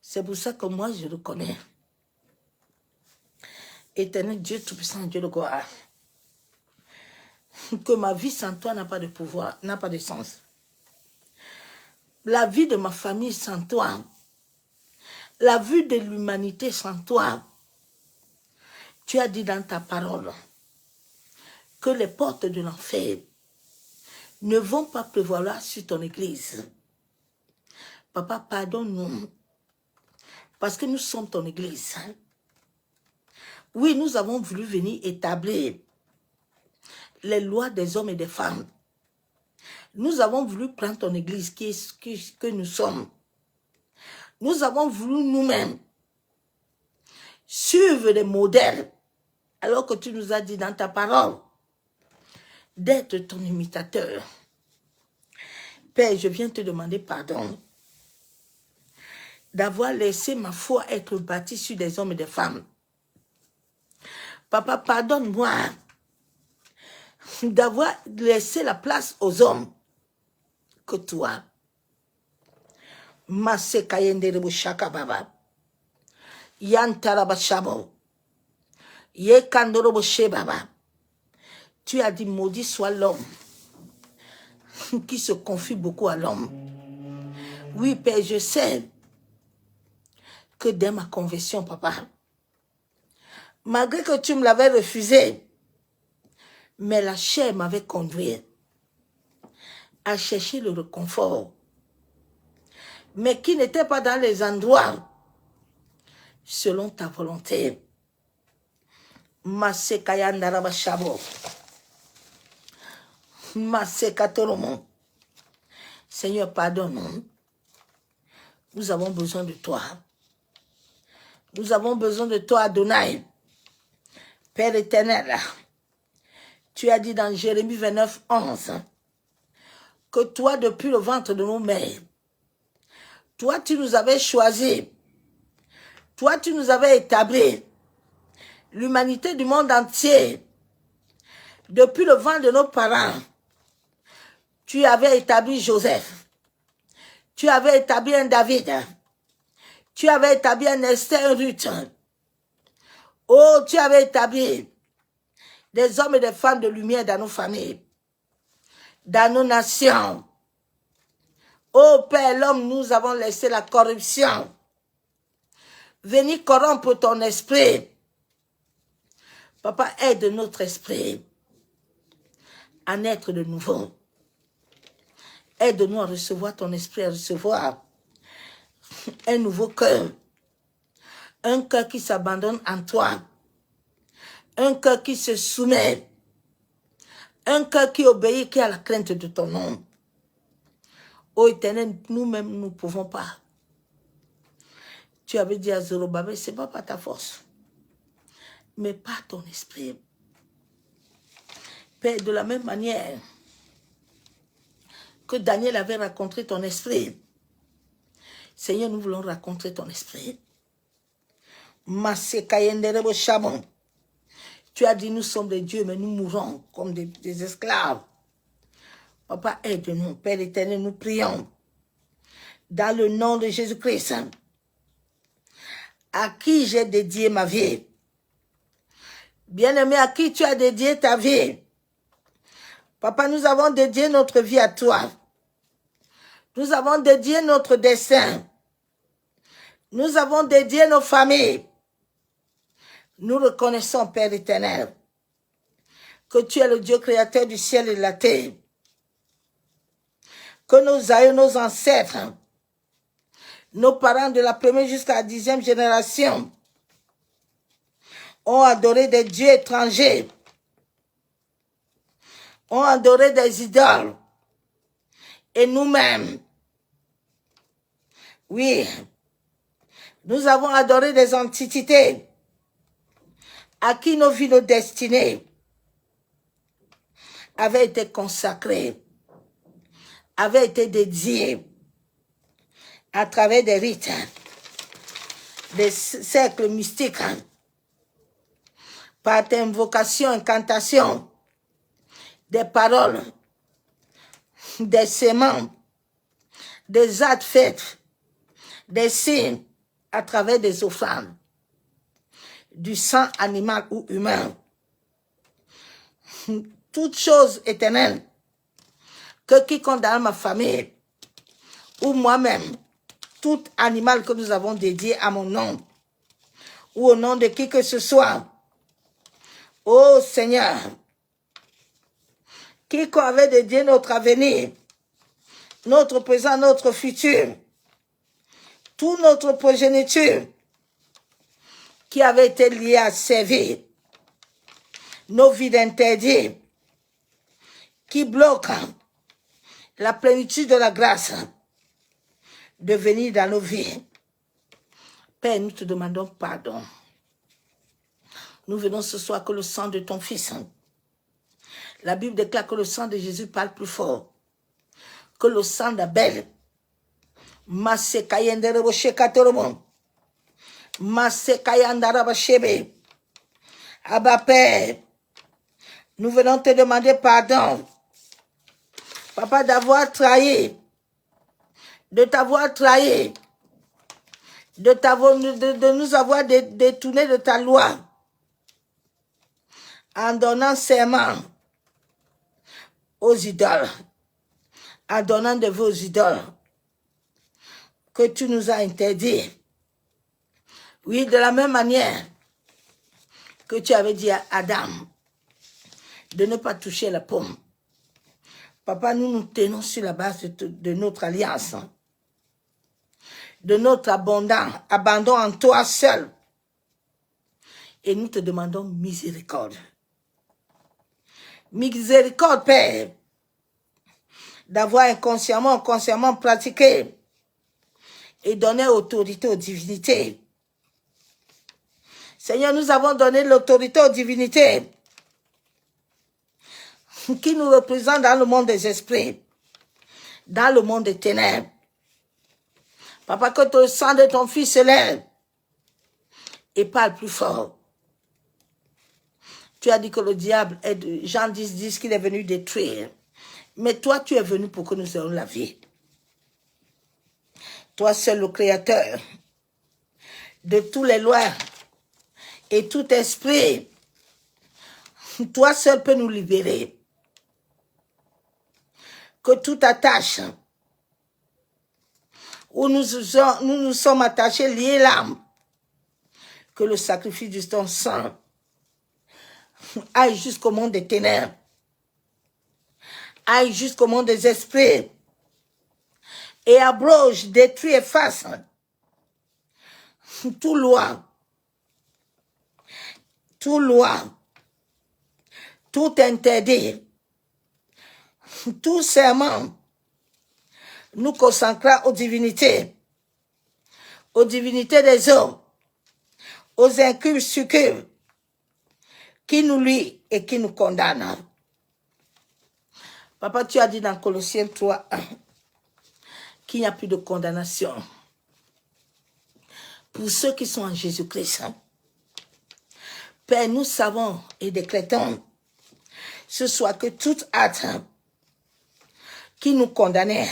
[SPEAKER 2] C'est pour ça que moi, je reconnais. Éternel Dieu Tout-Puissant, Dieu de gloire, que ma vie sans toi n'a pas de pouvoir, n'a pas de sens. La vie de ma famille sans toi, la vie de l'humanité sans toi, tu as dit dans ta parole que les portes de l'enfer ne vont pas prévaloir sur ton église. Papa, pardonne-nous, parce que nous sommes ton église. Oui, nous avons voulu venir établir les lois des hommes et des femmes. Nous avons voulu prendre ton église que nous sommes. Nous avons voulu nous-mêmes suivre les modèles, alors que tu nous as dit dans ta parole d'être ton imitateur. Père, je viens te demander pardon d'avoir laissé ma foi être bâtie sur des hommes et des femmes. Papa, pardonne-moi d'avoir laissé la place aux hommes que toi. Mase kayenderebo shaka baba. Yantaraba shabo. Ye kandorobo shebaba. Tu as dit maudit soit l'homme qui se confie beaucoup à l'homme. Oui, Père, je sais que dès ma conversion, papa, malgré que tu me l'avais refusé, mais la chair m'avait conduit à chercher le réconfort, mais qui n'était pas dans les endroits selon ta volonté. Masekayandaraba shabo. Masekatolomo. Seigneur, pardonne-nous. Nous avons besoin de toi. Nous avons besoin de toi, Adonai. Père éternel, tu as dit dans Jérémie 29, 11, que toi, depuis le ventre de nos mères, toi, tu nous avais choisis. Toi, tu nous avais établi. L'humanité du monde entier, depuis le ventre de nos parents, tu avais établi Joseph. Tu avais établi un David. Tu avais établi un Esther, un Ruth. Oh, tu avais établi des hommes et des femmes de lumière dans nos familles, dans nos nations. Oh Père, l'homme, nous avons laissé la corruption venir corrompre ton esprit. Papa, aide notre esprit à naître de nouveau. Aide-nous à recevoir ton esprit, à recevoir un nouveau cœur. Un cœur qui s'abandonne en toi. Un cœur qui se soumet. Un cœur qui obéit, qui a la crainte de ton nom. Ô Éternel, nous-mêmes, nous ne pouvons pas. Tu avais dit à Zorobabel, ce n'est pas par ta force, mais par ton esprit. Père, de la même manière que Daniel avait rencontré ton esprit, Seigneur, nous voulons rencontrer ton esprit. Masekayenderebo Shabon. Tu as dit, nous sommes des dieux, mais nous mourons comme des esclaves. Papa, aide-nous. Père éternel, nous prions. Dans le nom de Jésus-Christ, à qui j'ai dédié ma vie. Bien-aimé, à qui tu as dédié ta vie. Papa, nous avons dédié notre vie à toi. Nous avons dédié notre destin. Nous avons dédié nos familles. Nous reconnaissons, Père éternel, que tu es le Dieu créateur du ciel et de la terre. Que nos aïeux, nos ancêtres, nos parents de la première jusqu'à la 10e génération ont adoré des dieux étrangers, ont adoré des idoles, et nous-mêmes. Oui, nous avons adoré des antiquités à qui nos vies, nos destinées avaient été consacrées, avaient été dédiées à travers des rites, des cercles mystiques, par des invocations, incantations, des paroles, des séments, des actes faits, des signes à travers des offrandes, du sang animal ou humain. Toute chose éternelle que quiconque dans ma famille ou moi-même, tout animal que nous avons dédié à mon nom ou au nom de qui que ce soit, ô Seigneur, quiconque avait dédié notre avenir, notre présent, notre futur, toute notre progéniture qui avait été liée à servir, nos vies d'interdits, qui bloquent la plénitude de la grâce de venir dans nos vies. Père, nous te demandons pardon. Nous venons ce soir que le sang de ton Fils. La Bible déclare que le sang de Jésus parle plus fort que le sang d'Abel. Abba Père, nous venons te demander pardon, Papa, d'avoir trahi, de t'avoir trahi, de nous avoir détourné de ta loi, en donnant serment aux idoles, en donnant de vos idoles, que tu nous as interdit. Oui, de la même manière que tu avais dit à Adam de ne pas toucher la pomme. Papa, nous nous tenons sur la base de notre alliance, de notre abandon en toi seul. Et nous te demandons miséricorde. Miséricorde, Père, d'avoir inconsciemment, consciemment pratiqué et donné autorité aux divinités. Seigneur, nous avons donné l'autorité aux divinités qui nous représentent dans le monde des esprits, dans le monde des ténèbres. Papa, que le sang de ton Fils se lève et parle plus fort. Tu as dit que le diable, Jean 10 qu'il est venu détruire. Mais toi, tu es venu pour que nous ayons la vie. Toi seul, le Créateur de tous les lois et tout esprit, toi seul peux nous libérer. Que toute attache où nous sommes attachés, liés l'âme, que le sacrifice de ton sang aille jusqu'au monde des ténèbres, aille jusqu'au monde des esprits, et abroge, détruit, efface toute loi, tout interdit, tout serment, nous consacrons aux divinités des hommes, aux incubes, succubes, qui nous lient et qui nous condamnent. Papa, tu as dit dans Colossiens 3:1 qu'il n'y a plus de condamnation pour ceux qui sont en Jésus-Christ. Père, nous savons et décrétons ce soir que tout acte qui nous condamnait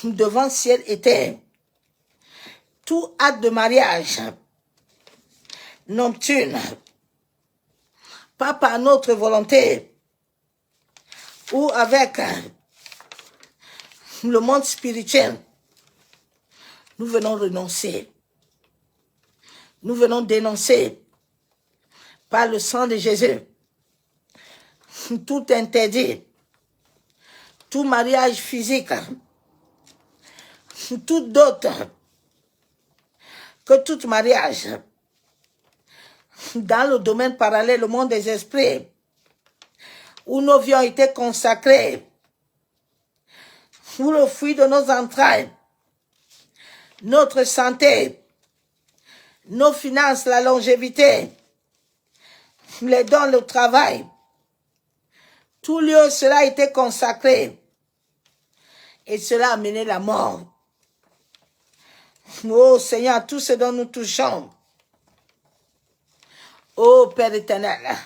[SPEAKER 2] devant le ciel était tout acte de mariage nocturne, pas par notre volonté ou avec le monde spirituel. Nous venons renoncer. Nous venons dénoncer par le sang de Jésus tout interdit, tout mariage physique, tout dot, que tout mariage dans le domaine parallèle, le monde des esprits, où nos vies ont été consacrées ou le fruit de nos entrailles, notre santé, nos finances, la longévité, les dons, le travail, tout lieu, cela a été consacré et cela a mené la mort. Oh Seigneur, tout ce dont nous touchons, oh Père éternel,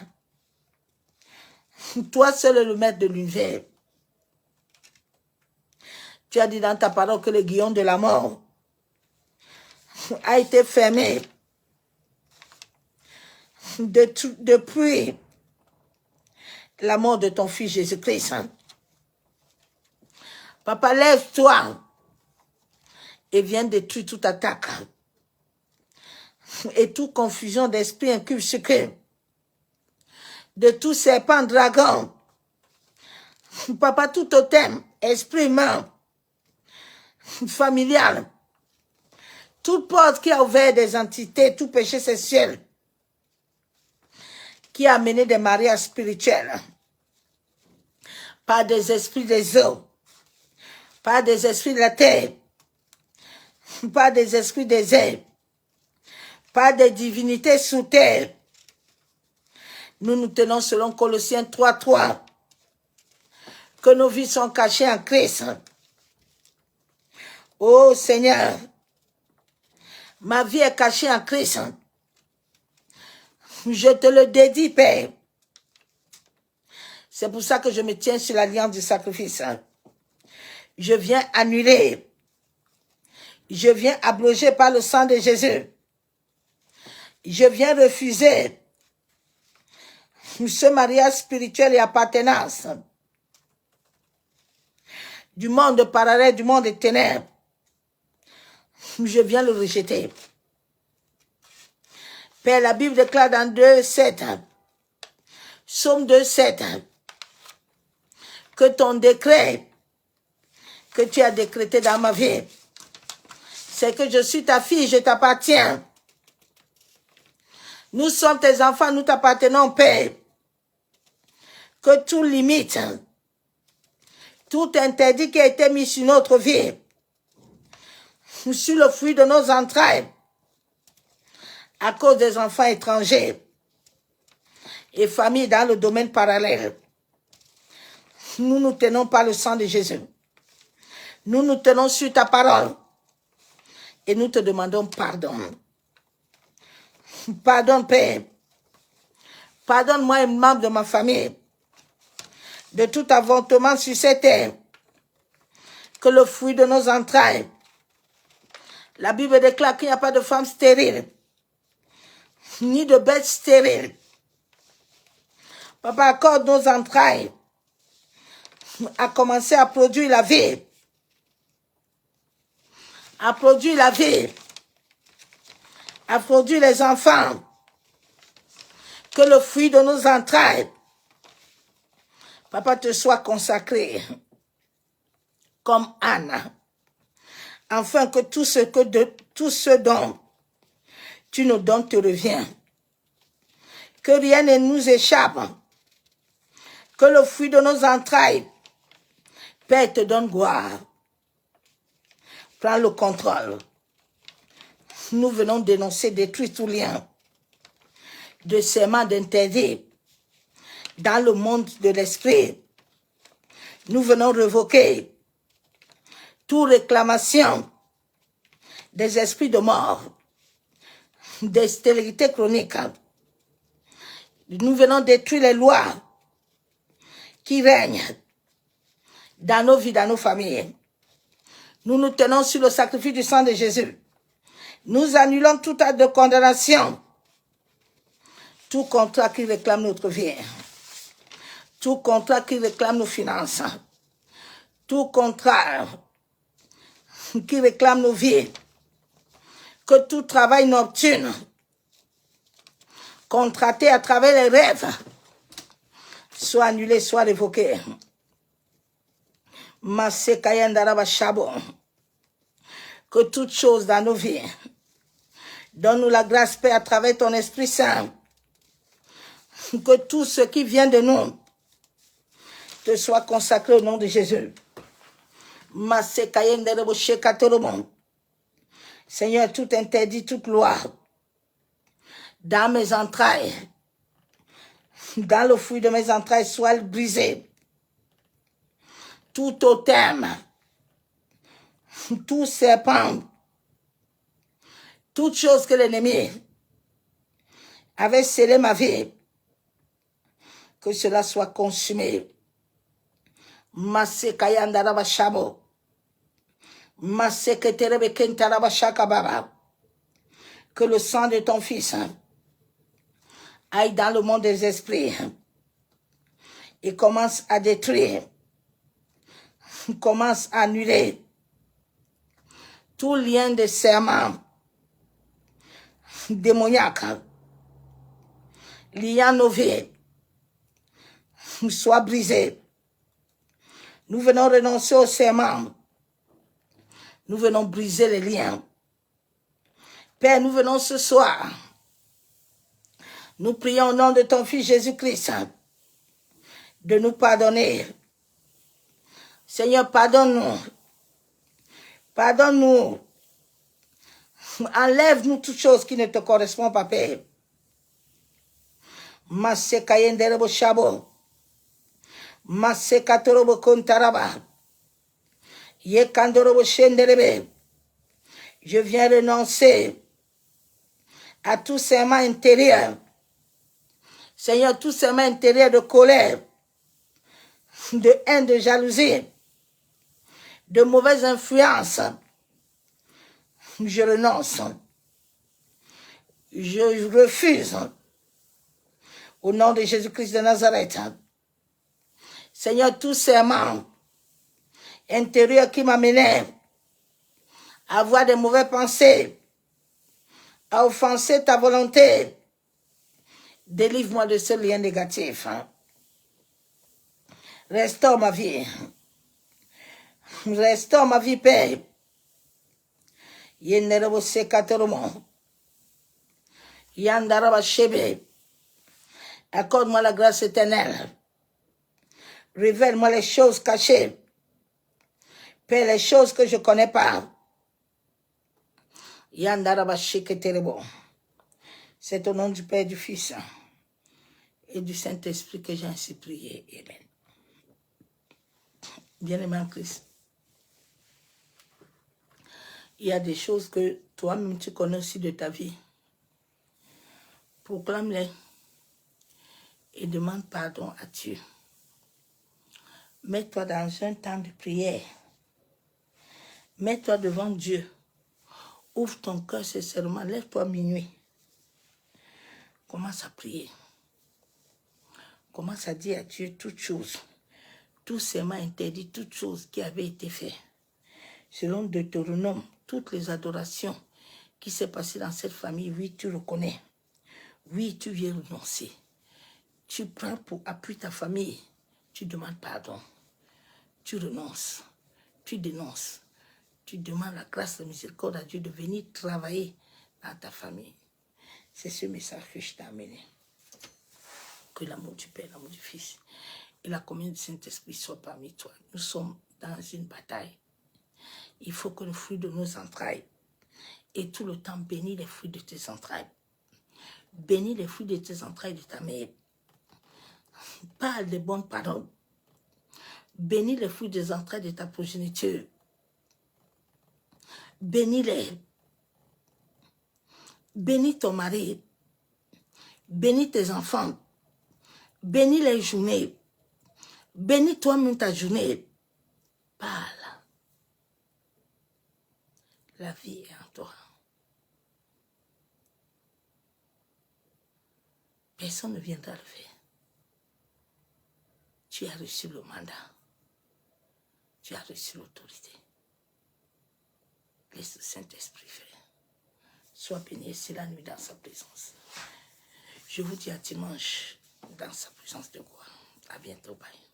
[SPEAKER 2] toi seul es le maître de l'univers. Tu as dit dans ta parole que le guillon de la mort a été fermé depuis la mort de ton Fils Jésus-Christ. Papa, lève-toi et viens détruire toute attaque et toute confusion d'esprit inculqué, de tout serpent, dragon. Papa, tout totem, esprit humain, familial, toute porte qui a ouvert des entités, tout péché sexuel, qui a mené des mariages spirituels, par des esprits des eaux, par des esprits de la terre, par des esprits des airs, par des divinités sous terre. Nous nous tenons selon Colossiens 3:3, que nos vies sont cachées en Christ. Oh Seigneur, ma vie est cachée en Christ. Je te le dédie, Père. C'est pour ça que je me tiens sur l'alliance du sacrifice. Je viens annuler. Je viens abroger par le sang de Jésus. Je viens refuser ce mariage spirituel et appartenance du monde parallèle, du monde des ténèbres. Je viens le rejeter. Père, la Bible déclare dans 2:7, Psaume 2:7, que ton décret que tu as décrété dans ma vie, c'est que je suis ta fille, je t'appartiens. Nous sommes tes enfants, nous t'appartenons, Père. Que tout limite, tout interdit qui a été mis sur notre vie, sur le fruit de nos entrailles, à cause des enfants étrangers et familles dans le domaine parallèle. Nous nous tenons par le sang de Jésus. Nous nous tenons sur ta parole et nous te demandons pardon. Pardonne, Père. Pardonne-moi et membre de ma famille de tout avortement sur cette terre, que le fruit de nos entrailles. La Bible déclare qu'il n'y a pas de femme stérile, ni de bête stérile. Papa, accorde nos entrailles à commencer à produire la vie. À produire la vie. À produire les enfants. Que le fruit de nos entrailles, Papa, te soit consacré comme Anne, afin que tout ce dont tu nous donnes te revient. Que rien ne nous échappe. Que le fruit de nos entrailles, Père, te donne gloire. Prends le contrôle. Nous venons dénoncer, détruire tout lien de serment d'interdit dans le monde de l'esprit. Nous venons révoquer toute réclamation des esprits de mort, des stérilités chroniques. Nous venons détruire les lois qui règnent dans nos vies, dans nos familles. Nous nous tenons sur le sacrifice du sang de Jésus. Nous annulons tout acte de condamnation, tout contrat qui réclame notre vie, tout contrat qui réclame nos finances, tout contrat qui réclame nos vies, que tout travail nocturne, contracté à travers les rêves, soit annulé, soit révoqué. Que toute chose dans nos vies, donne-nous la grâce, Père, à travers ton Esprit Saint, que tout ce qui vient de nous te soit consacré au nom de Jésus. Seigneur, tout interdit, toute loi dans mes entrailles, dans le fruit de mes entrailles, soit brisé. Tout totem, tout serpent, toute chose que l'ennemi avait scellé ma vie, que cela soit consumé. Masekayandaraba shabo. Maseketerebe kentaraba shakababa. Que le sang de ton fils aille dans le monde des esprits et commence à détruire, commence à annuler tout lien de serment démoniaque liant nos vies soit brisé. Nous venons renoncer au serment. Nous venons briser les liens. Père, nous venons ce soir. Nous prions au nom de ton Fils Jésus-Christ de nous pardonner. Seigneur, pardonne-nous. Pardonne-nous. Enlève-nous toutes choses qui ne te correspondent pas, Père. Masekayenderebo shabo. Masekatorobo kontaraba. Yekandorobo shenderebe. Je viens renoncer à tout serment intérieur. Seigneur, tout serment intérieur de colère, de haine, de jalousie, de mauvaise influence. Je renonce. Je refuse. Au nom de Jésus-Christ de Nazareth. Seigneur, tout serment intérieur qui m'amenait à avoir des mauvaises pensées, à offenser ta volonté, délivre-moi de ce lien négatif. Restaure ma vie. Restaure ma vie, Père. Yennerebo sekatoromo. Yandaraba shebe. Accorde-moi la grâce éternelle. Révèle-moi les choses cachées. Père, les choses que je ne connais pas. Yandaraba sheketerebo. C'est au nom du Père, du Fils et du Saint-Esprit que j'ai ainsi prié. Amen. Bien-aimé en Christ, il y a des choses que toi-même tu connais aussi de ta vie. Proclame-les et demande pardon à Dieu. Mets-toi dans un temps de prière. Mets-toi devant Dieu. Ouvre ton cœur sincèrement. Lève-toi minuit. Commence à prier. Commence à dire à Dieu toutes choses. Tout serment interdit, toutes choses qui avaient été faites. Selon Deutéronome, toutes les adorations qui s'est passées dans cette famille, oui, tu reconnais. Oui, tu viens renoncer. Tu prends pour appui ta famille. Tu demandes pardon. Tu renonces. Tu dénonces. Tu demandes la grâce et la miséricorde à Dieu de venir travailler dans ta famille. C'est ce message que je t'ai amené. Que l'amour du Père, l'amour du Fils et la communion du Saint-Esprit soient parmi toi. Nous sommes dans une bataille. Il faut que le fruit de nos entrailles et tout le temps bénis les fruits de tes entrailles. Bénis les fruits de tes entrailles de ta mère. Parle de bonnes paroles. Bénis les fruits des entrailles de ta progéniture. Bénis-les. Bénis ton mari. Bénis tes enfants. Bénis les journées. Bénis toi-même ta journée. Parle. La vie est en toi. Personne ne viendra le faire. Tu as reçu le mandat. Tu as reçu l'autorité. Laisse le Saint-Esprit faire. Sois béni, c'est la nuit dans sa présence. Je vous dis à dimanche dans sa présence de gloire. À bientôt, bye.